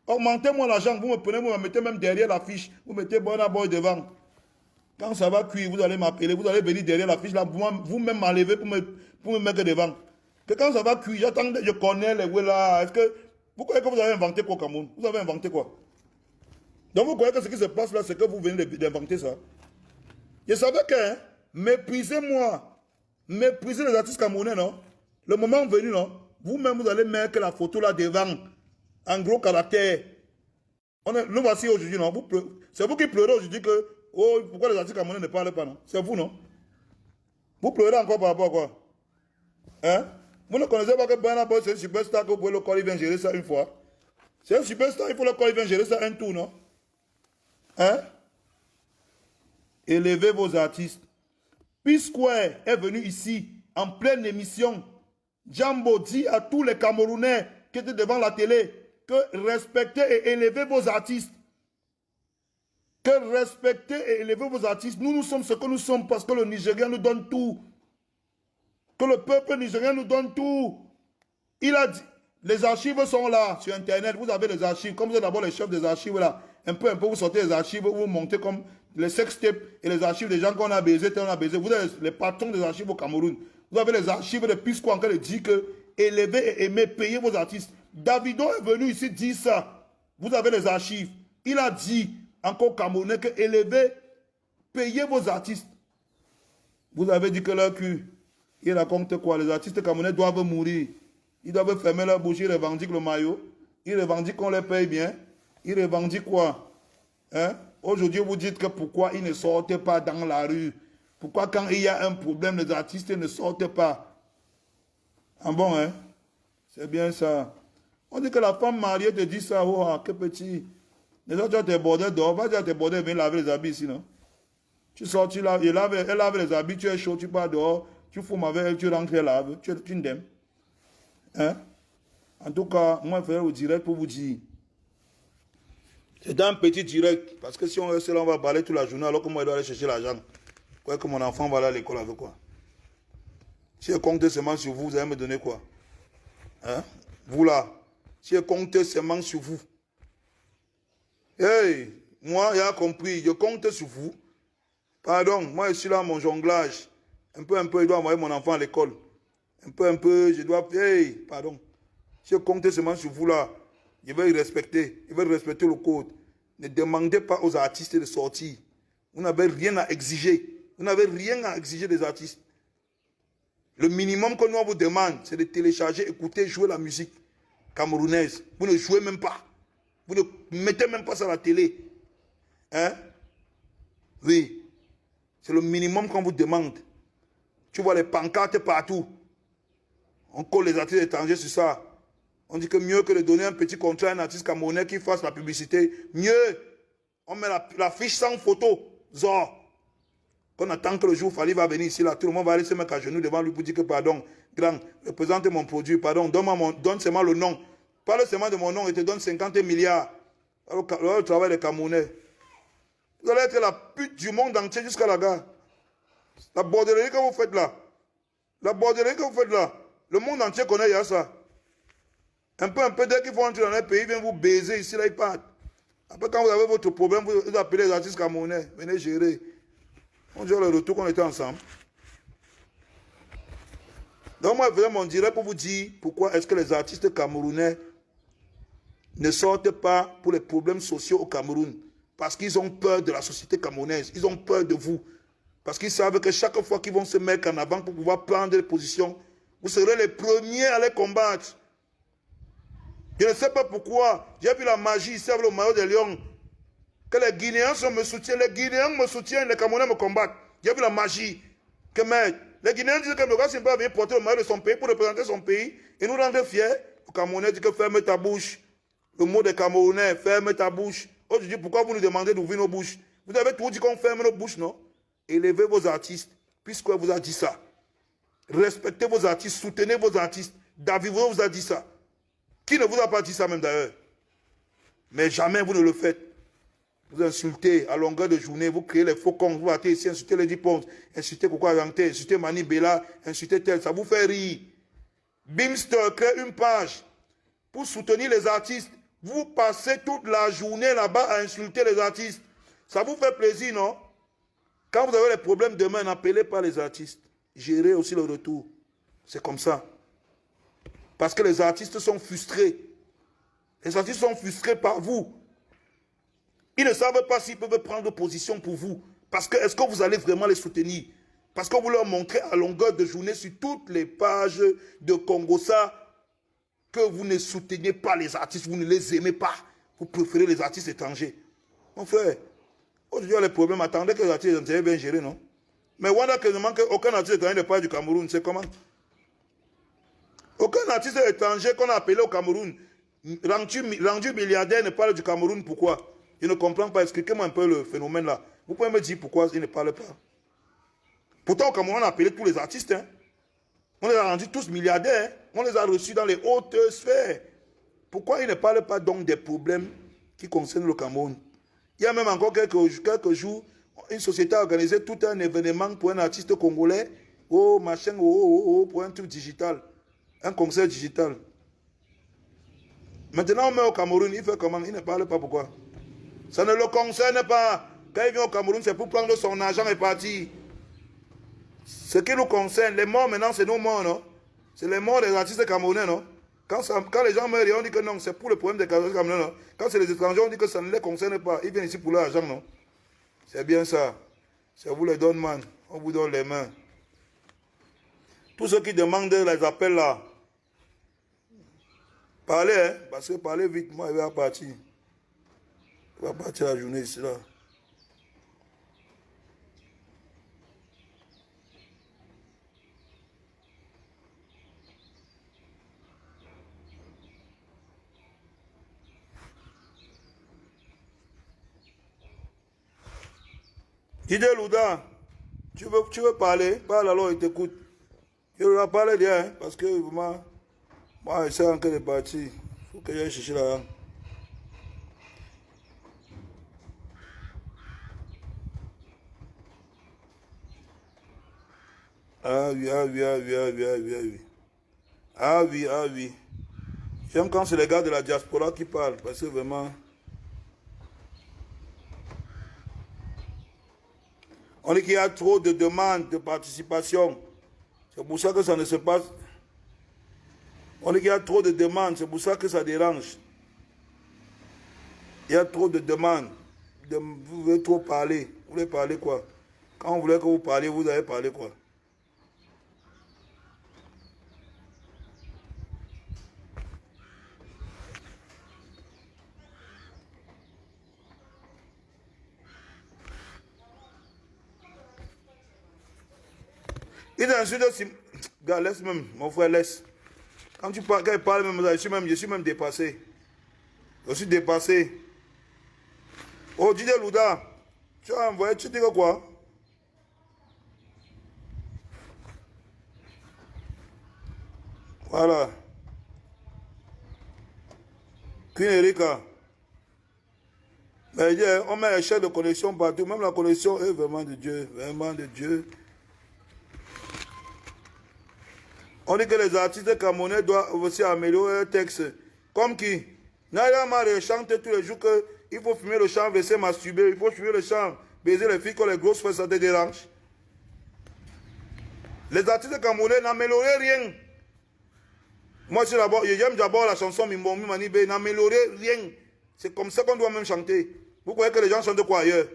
Augmentez-moi l'argent, vous me prenez, vous me mettez même derrière l'affiche. Vous mettez Burna Boy devant. Quand ça va cuire, vous allez m'appeler, vous allez venir derrière l'affiche, là, vous-même m'enlever pour me mettre devant. Que quand ça va cuire, j'attends, je connais les ouais là. Est-ce que vous croyez que vous avez inventé quoi au Cameroun? Vous avez inventé quoi? Donc vous croyez que ce qui se passe là, c'est que vous venez d'inventer ça? Je savais que, hein, méprisez-moi, méprisez les artistes camerounais, non? Le moment venu, non? Vous-même, vous allez mettre la photo là devant, en gros caractère. Nous voici aujourd'hui, non? C'est vous qui pleurez aujourd'hui que, oh, pourquoi les artistes camerounais ne parlent pas, non? C'est vous, non? Vous pleurez encore par rapport à quoi? Hein? Vous ne connaissez pas que Burna Boy, c'est un superstar que vous pouvez le corps, il vient gérer ça une fois. C'est un superstar, il faut le corps, il vient gérer ça un tour, non? Hein? Élevez vos artistes. P-Square est venu ici, en pleine émission. Jambo dit à tous les Camerounais qui étaient devant la télé que respectez et élevez vos artistes. Que respectez et élevez vos artistes. Nous sommes ce que nous sommes parce que le Nigérien nous donne tout. Que le peuple nigérien nous donne tout. Il a dit, les archives sont là sur Internet. Vous avez les archives. Comme vous êtes d'abord les chefs des archives là. Un peu, vous sortez les archives, vous montez comme les sextapes et les archives des gens qu'on a baisés, on a baisé. Vous êtes les patrons des archives au Cameroun. Vous avez les archives de Pisco encore qui dit que élevez et aimez, payez vos artistes. Davido est venu ici dire ça. Vous avez les archives. Il a dit encore Camerounais que élevez, payez vos artistes. Vous avez dit que leur cul. Il raconte quoi? Les artistes camerounais doivent mourir. Ils doivent fermer leur bouche, ils revendiquent le maillot. Ils revendiquent qu'on les paye bien. Ils revendiquent quoi? Hein? Aujourd'hui, vous dites que pourquoi ils ne sortent pas dans la rue Pourquoi quand il y a un problème, les artistes ne sortent pas? Ah bon, hein? C'est bien ça. On dit que la femme mariée te dit ça, oh, ah, que petit. Déjà, tu as tes bordels dehors, va dire à tes bordels, viens laver les habits ici, non? Tu sors, tu laves, elle lave les habits, tu es chaud, tu pars dehors, tu fumes avec elle, tu rentres, elle lave, tu n'aimes. Hein? En tout cas, moi, je vais au direct pour vous dire. C'est un petit direct, parce que si on reste là, on va parler toute la journée, alors que moi, je dois aller chercher l'argent. Quoi que mon enfant va aller à l'école avec quoi? Si je compte seulement sur vous, vous allez me donner quoi? Hein? Vous là, si je compte seulement sur vous. Hey, moi, j'ai compris, je compte sur vous. Pardon, moi, je suis là, mon jonglage. Un peu, je dois envoyer mon enfant à l'école. Un peu, je dois... Hey, pardon. Si je compte seulement sur vous là, je vais respecter le code. Ne demandez pas aux artistes de sortir. Vous n'avez rien à exiger. Vous n'avez rien à exiger des artistes. Le minimum que nous on vous demande, c'est de télécharger, écouter, jouer la musique camerounaise. Vous ne jouez même pas. Vous ne mettez même pas ça à la télé. Hein? Oui. C'est le minimum qu'on vous demande. Tu vois les pancartes partout. On colle les artistes étrangers sur ça. On dit que mieux que de donner un petit contrat à un artiste camerounais qui fasse la publicité, mieux, on met la fiche sans photo. Zor. Qu'on attend que le jour Fali va venir ici, là, tout le monde va aller se mettre à genoux devant lui pour dire que pardon, grand, représente mon produit, pardon, donne seulement le nom. Parle seulement de mon nom et te donne 50 milliards. Alors, le travail des Camerounais. Vous allez être la pute du monde entier jusqu'à la gare. La bordellerie que vous faites là. La bordellerie que vous faites là. Le monde entier connaît, il y a ça. Un peu, dès qu'ils vont entrer dans un pays, ils viennent vous baiser ici, là, ils partent. Après, quand vous avez votre problème, vous appelez les artistes camerounais. Venez gérer. On dirait le retour qu'on était ensemble. Donc moi, vraiment, on dirait pour vous dire pourquoi est-ce que les artistes camerounais ne sortent pas pour les problèmes sociaux au Cameroun. Parce qu'ils ont peur de la société camerounaise. Ils ont peur de vous. Parce qu'ils savent que chaque fois qu'ils vont se mettre en avant pour pouvoir prendre des positions, vous serez les premiers à les combattre. Je ne sais pas pourquoi. J'ai vu la magie ici avec le maillot de Lyon. Que les Guinéens me soutiennent. Les Guinéens me soutiennent, les Camerounais me combattent. J'ai vu la magie. Que mec, les Guinéens disent que le gars, c'est pas venir porter le maillot de son pays pour représenter son pays et nous rendre fiers. Le Camerounais dit que ferme ta bouche. Le mot des Camerounais, ferme ta bouche. Aujourd'hui, pourquoi vous nous demandez d'ouvrir nos bouches? Vous avez toujours dit qu'on ferme nos bouches, non? Élevez vos artistes, puisque vous a dit ça. Respectez vos artistes, soutenez vos artistes. David vous a dit ça. Qui ne vous a pas dit ça même d'ailleurs? Mais jamais vous ne le faites. Vous insultez à longueur de journée, vous créez les faux comptes, vous partez ici, insultez les Dipons, insultez Coco Aranté, insultez Mani Bella, insultez tel, ça vous fait rire. Bimster crée une page pour soutenir les artistes. Vous passez toute la journée là-bas à insulter les artistes. Ça vous fait plaisir, non? Quand vous avez des problèmes demain, n'appelez pas les artistes. Gérez aussi le retour. C'est comme ça. Parce que les artistes sont frustrés. Les artistes sont frustrés par vous. Ils ne savent pas s'ils peuvent prendre position pour vous. Parce que est-ce que vous allez vraiment les soutenir? Parce que vous leur montrez à longueur de journée sur toutes les pages de Congossa que vous ne soutenez pas les artistes, vous ne les aimez pas. Vous préférez les artistes étrangers. Mon frère, aujourd'hui, les problèmes, attendez que les artistes étrangers bien gérés, non? Mais voilà que aucun artiste étranger ne parle du Cameroun, c'est comment? Aucun artiste étranger qu'on a appelé au Cameroun, rendu milliardaire, ne parle du Cameroun, pourquoi? Je ne comprends pas. Expliquez-moi un peu le phénomène là. Vous pouvez me dire pourquoi ils ne parlent pas. Pourtant, au Cameroun, on a appelé tous les artistes. Hein. On les a rendus tous milliardaires. Hein. On les a reçus dans les hautes sphères. Pourquoi ils ne parlent pas donc des problèmes qui concernent le Cameroun? Il y a même encore quelques jours, une société a organisé tout un événement pour un artiste congolais. Oh, machin, pour un truc digital. Un concert digital. Maintenant, on met au Cameroun, il fait comment? Il ne parle pas pourquoi? Ça ne le concerne pas. Quand il vient au Cameroun, c'est pour prendre son argent et partir. Ce qui nous concerne, les morts maintenant, c'est nos morts, non? C'est les morts des artistes camerounais, non? Quand les gens meurent, on dit que non, c'est pour le problème des artistes camerounais, non? Quand c'est les étrangers, on dit que ça ne les concerne pas. Ils viennent ici pour l'argent, non? C'est bien ça. Ça vous les donne, man. On vous donne les mains. Tous ceux qui demandent les appels là, parlez, hein? Parce que parlez vite, moi, il va partir. Il va partir la journée ici, là. Didier Louda, tu veux parler? Parle alors, il t'écoute. Il va parler bien, hein, parce que vraiment, moi, je sais encore de partir. Il faut que j'aille chercher là. Ah oui, ah oui, ah oui, ah oui, ah oui, ah oui. Ah oui, ah oui. J'aime quand c'est les gars de la diaspora qui parlent, parce que vraiment, on dit qu'il y a trop de demandes de participation. C'est pour ça que ça ne se passe. On dit qu'il y a trop de demandes, c'est pour ça que ça dérange. Il y a trop de demandes. Vous voulez trop parler. Vous voulez parler quoi? Quand on voulait que vous parliez, vous avez parlé quoi? Il insulte aussi. Gars, laisse même, mon frère, laisse. Quand tu parles, quand il parle même, je suis même dépassé. Je suis dépassé. Oh, Didier Louda, tu as envoyé, tu dis que quoi? Voilà. Queen Erika. Mais on met un chef de connexion partout. Même la connexion est vraiment de Dieu. Vraiment de Dieu. On dit que les artistes camerounais doivent aussi améliorer leur texte. Comme qui? Naya Mare chante tous les jours qu'il faut fumer le champ, laisser masturber. Il faut fumer le champ, baiser les filles quand les grosses fesses, ça te dérange. Les artistes camerounais n'amélioraient rien. Moi, j'aime d'abord la chanson Mimbomi Manibé, n'améliorer rien. C'est comme ça qu'on doit même chanter. Vous croyez que les gens chantent quoi ailleurs?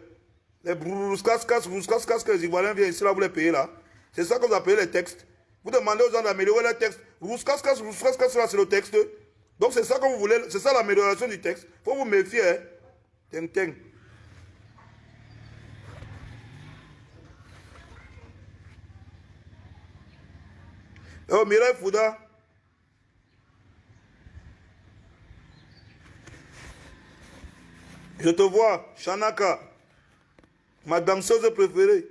Les brouscas que les Ivoiriens viennent ici, là, vous les payez là. C'est ça que vous appelez les textes. Vous demandez aux gens d'améliorer les textes. Brouscas, là, c'est le texte. Donc c'est ça que vous voulez, c'est ça l'amélioration du texte. Il faut vous méfier. Hein? Ting. Oh, Mireille Fouda. Je te vois, Shanaka, ma danseuse préférée.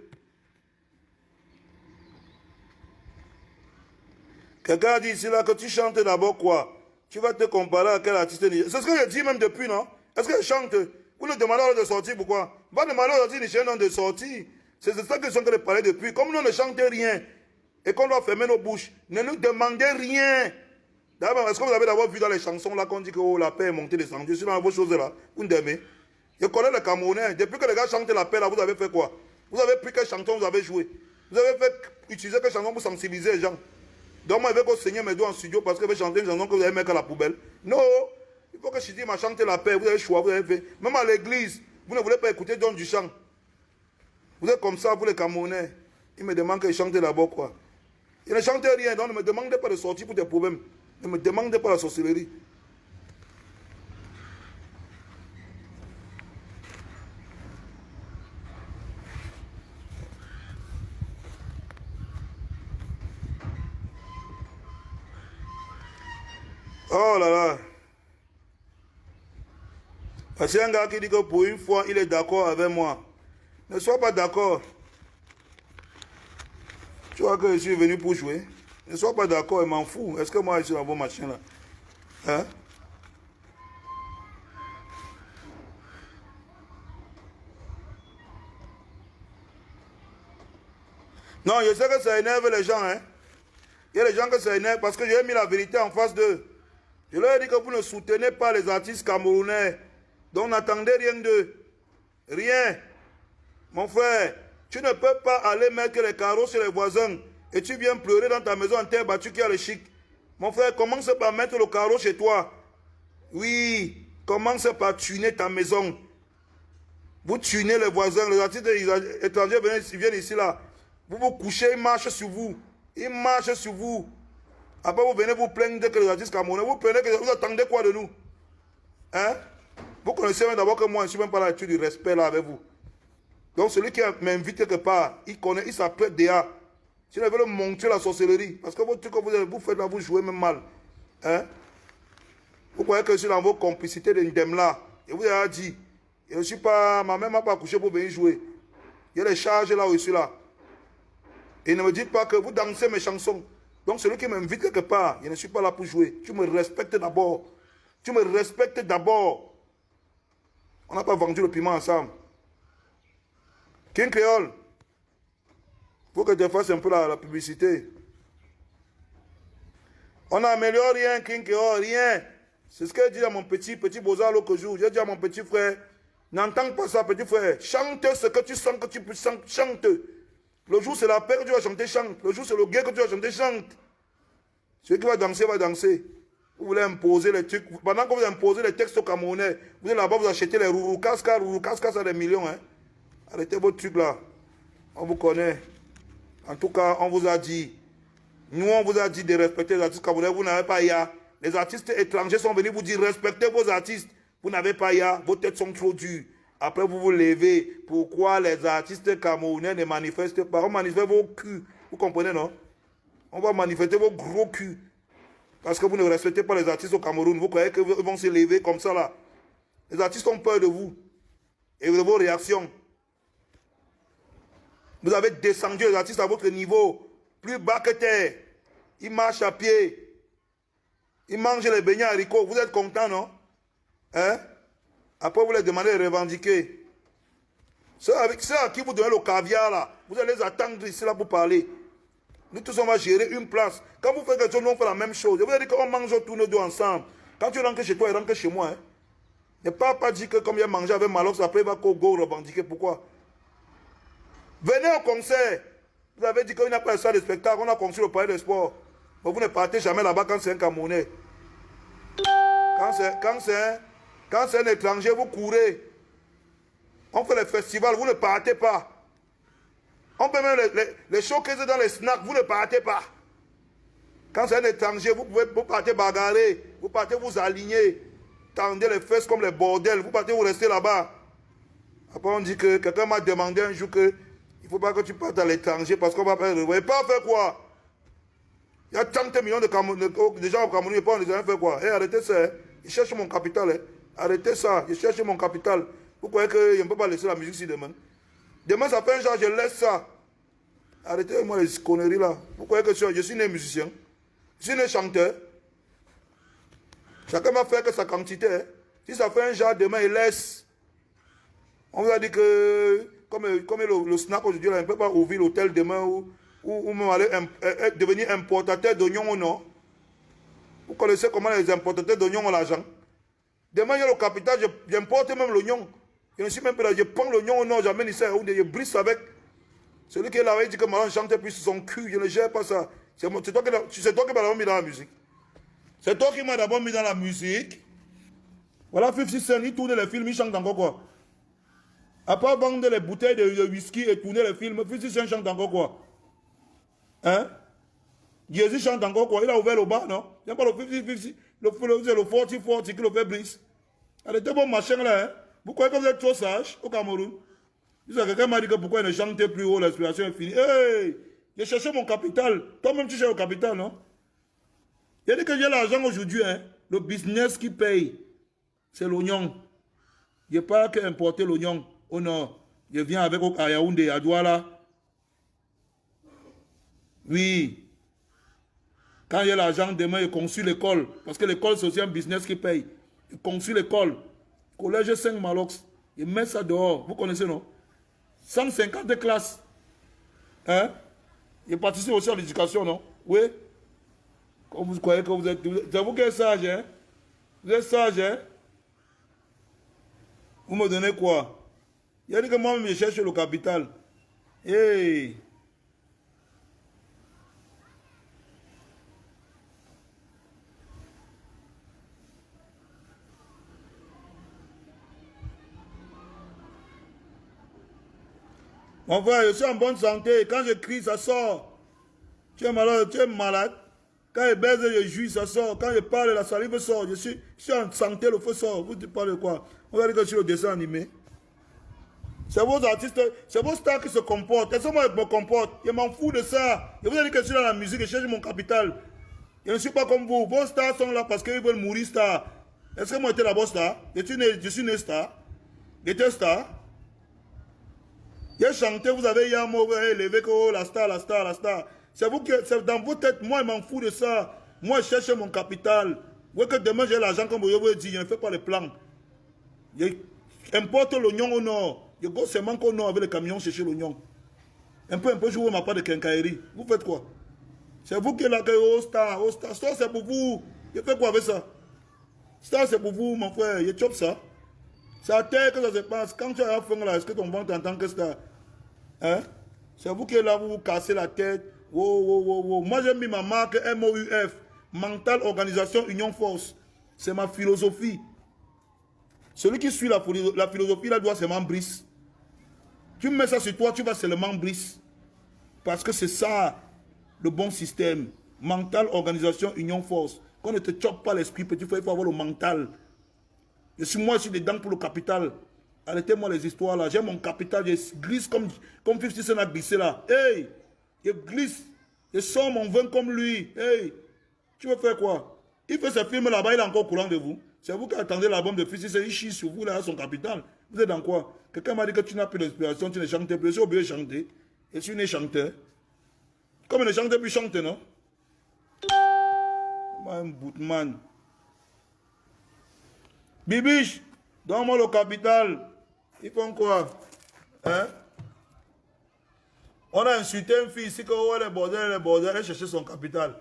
Quelqu'un a dit ici là que tu chantes d'abord quoi? Tu vas te comparer à quel artiste? C'est ce que je dis même depuis, non? Est-ce que je chante? Vous le demandez de sortir, pourquoi? Va demander aux artistes nigériens de sortir. C'est ça que je suis en train de parler depuis. Comme nous ne chantons rien et qu'on doit fermer nos bouches, ne nous demandez rien. D'abord, est-ce que vous avez d'abord vu dans les chansons là qu'on dit que oh, la paix est montée, descendue? Je suis dans vos choses là. Vous m'aimez? Je connais les Camerounais. Depuis que les gars chantent la paix là, vous avez fait quoi? Vous avez pris quelle chanson vous avez joué? Vous avez fait utiliser quelle chanson pour sensibiliser les gens? Donc moi, je vais que Seigneur me doit en studio parce que je vais chanter une chanson que vous allez mettre à la poubelle. Non, il faut que Chidi m'a chanté la paix. Vous avez choix, vous avez fait. Même à l'église, vous ne voulez pas écouter Don du chant. Vous êtes comme ça, vous les Camerounais. Ils me demandent que je chante d'abord quoi. Ils ne chantent rien, donc ne me demandez pas de sortir pour des problèmes. Ne me demandez pas la sorcellerie. Oh là là. C'est un gars qui dit que pour une fois, il est d'accord avec moi. Ne sois pas d'accord. Tu vois que je suis venu pour jouer. Ne sois pas d'accord, je m'en fous. Est-ce que moi, je suis dans vos machins là? Hein? Non, je sais que ça énerve les gens. Hein? Il y a des gens que ça énerve parce que j'ai mis la vérité en face d'eux. Je leur ai dit que vous ne soutenez pas les artistes camerounais. Donc n'attendez rien d'eux. Rien. Mon frère, tu ne peux pas aller mettre les carreaux sur les voisins et tu viens pleurer dans ta maison en terre battue qui a le chic. Mon frère, commence par mettre le carreau chez toi. Oui, commence par tuner ta maison. Vous tunez les voisins, les artistes étrangers viennent ici là. Vous vous couchez, ils marchent sur vous. Ils marchent sur vous. Après, vous venez vous plaindre que les artistes camerounais, vous attendez quoi de nous? Hein? Vous connaissez même d'abord que moi, je ne suis même pas là du respect là avec vous. Donc celui qui m'invite quelque part, il connaît, il s'appelle Déa. Si vous veut montrer la sorcellerie, parce que votre truc que vous faites là, vous jouez même mal. Hein? Vous croyez que je suis dans vos complicités de Ndem là. Et vous avez dit, je ne suis pas, ma mère m'a pas couché pour venir jouer. Je les charge là où je suis là. Et ne me dites pas que vous dansez mes chansons. Donc celui qui m'invite quelque part, je ne suis pas là pour jouer. Tu me respectes d'abord. Tu me respectes d'abord. On n'a pas vendu le piment ensemble. King Créole, il faut que tu fasses un peu la publicité. On n'améliore rien, King Créole, rien. C'est ce que j'ai dit à mon petit Bozar l'autre jour. J'ai dit à mon petit frère, n'entends pas ça, petit frère. Chante ce que tu sens que tu peux chante. Le jour c'est la paix que tu vas chanter, chante. Le jour c'est le gay que tu vas chanter, chante. Celui qui va danser, va danser. Vous voulez imposer les trucs. Pendant que vous imposez les textes au Camerounais, vous êtes là-bas, vous achetez les Rourou-Casca, ça des millions. Hein. Arrêtez vos trucs là. On vous connaît. En tout cas, on vous a dit. Nous, on vous a dit de respecter les artistes camerounais. Vous n'avez pas IA. Les artistes étrangers sont venus vous dire respectez vos artistes. Vous n'avez pas IA. Vos têtes sont trop dures. Après, vous vous levez. Pourquoi les artistes camerounais ne manifestent pas? On manifeste vos culs. Vous comprenez, non? On va manifester vos gros culs. Parce que vous ne respectez pas les artistes au Cameroun. Vous croyez qu'ils vont se lever comme ça là. Les artistes ont peur de vous. Et de vos réactions. Vous avez descendu les artistes à votre niveau. Plus bas que terre. Ils marchent à pied. Ils mangent les beignets haricots. Vous êtes content, non? Hein? Après, vous les demandez de revendiquer. Ceux à qui vous donnez le caviar là, vous allez les attendre ici là pour parler. Nous tous, on va gérer une place. Quand vous faites quelque chose, nous, on fait la même chose. Je vous ai dit qu'on mange tous nos deux ensemble. Quand tu rentres chez toi, il rentre chez moi. Hein. Ne pas dire que comme il a mangé avec Malox, après il va go revendiquer. Pourquoi? Venez au concert. Vous avez dit qu'il n'y a pas de salle de spectacle. On a construit le palais de sport. Mais vous ne partez jamais là-bas quand c'est un Camerounais. Quand c'est un étranger, vous courez. On fait les festivals, vous ne partez pas. On peut même les showcases dans les snacks, vous ne partez pas. Quand c'est un étranger, vous partez bagarrer, vous partez vous aligner, tendez les fesses comme les bordels, vous partez vous restez là-bas. Après on dit que quelqu'un m'a demandé un jour que il ne faut pas que tu partes à l'étranger parce qu'on va faire le voyage. Pas faire quoi? Il y a 30 millions de gens au Cameroun, et pas on les a fait quoi? Arrêtez ça, hein. Ils cherchent mon capital. Hein. Arrêtez ça, ils cherchent mon capital. Vous croyez que je ne peux pas laisser la musique si demain? Demain, ça fait un genre, je laisse ça. Arrêtez-moi les conneries là. Vous croyez que je suis né musicien? Je suis né chanteur. Chacun va faire que sa quantité. Hein. Si ça fait un genre, demain, il laisse. On vous a dit que, comme le snack aujourd'hui, on ne peut pas ouvrir l'hôtel demain ou même aller devenir importateur d'oignons ou non. Vous connaissez comment les importateurs d'oignons ont l'argent. Demain, il y a le capital, j'importe même l'oignon. Je ne suis même pas là, je prends l'oignon au nord, j'amène ici, je brise avec. Celui qui est là, il dit que Malon chante plus sur son cul, je ne gère pas ça. C'est toi qui m'as d'abord mis dans la musique. C'est toi qui m'as d'abord mis dans la musique. Voilà, 50 Cent, il tourne les films, il chante encore quoi. À part vendre les bouteilles de whisky et tourner les films, 50 Cent chante encore quoi. Hein? Jésus chante encore quoi. Il a ouvert le bar, non? Il n'y a pas le 50-50, le 40-40 qui le fait brise. Arrêtez bon machin là, hein? Vous croyez que vous êtes trop sage au Cameroun? Quelqu'un m'a dit que pourquoi il ne chante plus haut, l'explication est finie. Hey! J'ai cherché mon capital. Toi-même, tu cherches le capital, non? Il a dit que j'ai l'argent aujourd'hui, hein? Le business qui paye, c'est l'oignon. Je n'ai pas qu'à importer l'oignon au nord. Je viens avec à Yaoundé, à Douala. Oui. Quand il y a l'argent, demain, il conçue l'école. Parce que l'école, c'est aussi un business qui paye. Il conçue l'école. Collège 5 Malox. Il met ça dehors. Vous connaissez, non? 150 classes. Hein? Il participe aussi à l'éducation, non? Oui. Comme vous croyez que vous êtes... C'est vous qui êtes sage, hein? Vous êtes sage, hein? Vous me donnez quoi? Il a dit que moi-même, je cherche le capital. Hey! Mon frère, je suis en bonne santé. Quand je crie, ça sort. Tu es malade, tu es malade. Quand je baise, je jouis, ça sort. Quand je parle, la salive sort. Je suis en santé, le feu sort. Vous parlez de quoi? On va dire que je suis le dessin animé. C'est vos artistes, c'est vos stars qui se comportent. Est-ce que moi je me comporte? Je m'en fous de ça. Je vous ai dit que je suis dans la musique, je cherche mon capital. Je ne suis pas comme vous. Vos stars sont là parce qu'ils veulent mourir star. Est-ce que moi j'étais d'abord star? Je suis né star. J'étais star. Il a chanté, vous avez Yamo, vous avez élevé que oh, la star, la star, la star. C'est vous qui, c'est dans vos têtes, moi je m'en fous de ça. Moi je cherche mon capital. Vous voyez que demain j'ai l'argent comme vous avez dit, je ne fais pas les plans. Je importe l'oignon au nord. Je go seulement au nord avec les camions chercher l'oignon. Un peu, je vous ma part de quincaillerie. Vous faites quoi? C'est vous qui l'accueillez au star, au star. Star c'est pour vous. Je fais quoi avec ça? Star c'est pour vous, mon frère. Je chope ça. C'est à terre que ça se passe. Quand tu as la fin là, est-ce que ton ventre en tant que star? Hein? C'est vous qui êtes là, vous vous cassez la tête. Wow, wow, wow, wow. Moi, j'ai mis ma marque MOUF, Mental Organisation Union Force. C'est ma philosophie. Celui qui suit la philosophie, là, doit seulement brise. Tu mets ça sur toi, tu vas seulement brise. Parce que c'est ça, le bon système. Mental Organisation Union Force. Qu'on ne te chope pas l'esprit, petit frère, il faut avoir le mental. Moi, je suis dedans pour le capital. Arrêtez-moi les histoires là. J'ai mon capital. Je glisse comme 50 Cent a glissé là. Hey! Je glisse. Je sors mon vin comme lui. Hey! Tu veux faire quoi? Il fait ce film là-bas, il est encore au courant de vous. C'est vous qui attendez l'album de 50 Cent. Il chie sur vous là, son capital. Vous êtes dans quoi? Quelqu'un m'a dit que tu n'as plus d'inspiration, tu ne chantes plus. Je suis obligé de chanter. Je suis né chanteur. Comme il ne chante plus, chante, non? Un boutman. Bibiche, donne-moi le capital. Ils font quoi? Hein? On a insulté une fille ici, que les bordels, elle cherchait son capital.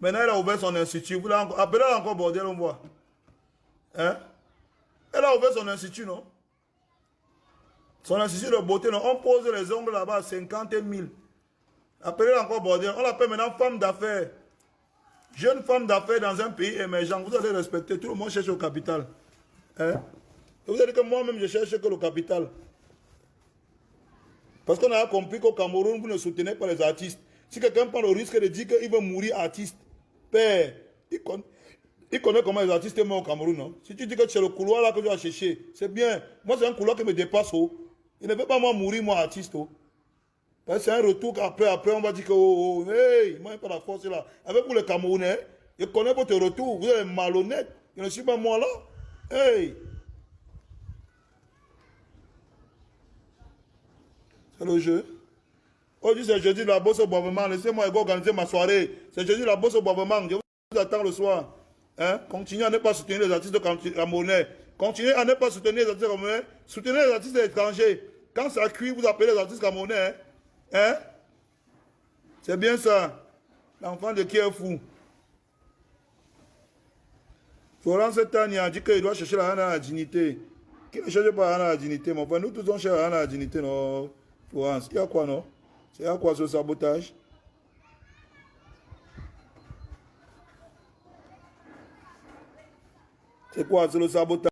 Maintenant, elle a ouvert son institut. Vous l'avez appelez-la encore bordel, on voit. Hein? Elle a ouvert son institut, non? Son institut de beauté, non? On pose les ongles là-bas à 50 000. Appelez-la encore bordel. On l'appelle maintenant femme d'affaires. Jeune femme d'affaires dans un pays émergent. Vous allez respecter. Tout le monde cherche au capital. Hein? Et vous allez dire que moi-même, je cherche que le capital. Parce qu'on a compris qu'au Cameroun, vous ne soutenez pas les artistes. Si quelqu'un prend le risque de dire qu'il veut mourir artiste, père, il connaît comment les artistes meurent au Cameroun. Non? Si tu dis que c'est le couloir là que tu vas chercher, c'est bien. Moi, c'est un couloir qui me dépasse. Oh. Il ne veut pas moi mourir, moi, artiste. Oh. Parce que c'est un retour qu'après, on va dire que, oh, hey, moi, il n'y a pas la force là. Avec pour les Camerounais, je connais votre retour. Vous êtes malhonnête. Je ne suis pas moi là. Hey! C'est le jeu. Aujourd'hui, c'est jeudi de la bourse au Boisvement. Laissez-moi organiser ma soirée. C'est jeudi de la bourse au Boisvement. Je vous attends le soir. Hein? Continuez à ne pas soutenir les artistes camerounais. Continuez à ne pas soutenir les artistes camerounais. Soutenez les artistes étrangers. Quand ça cuit, vous appelez les artistes camerounais. Hein? C'est bien ça. L'enfant de qui est fou. Florence Tania dit qu'il doit chercher la dignité. Qui ne cherche pas la dignité, mon frère? Nous tous on cherche la dignité, non? Florence, il y a quoi, non? C'est à quoi ce sabotage? C'est quoi, c'est le sabotage?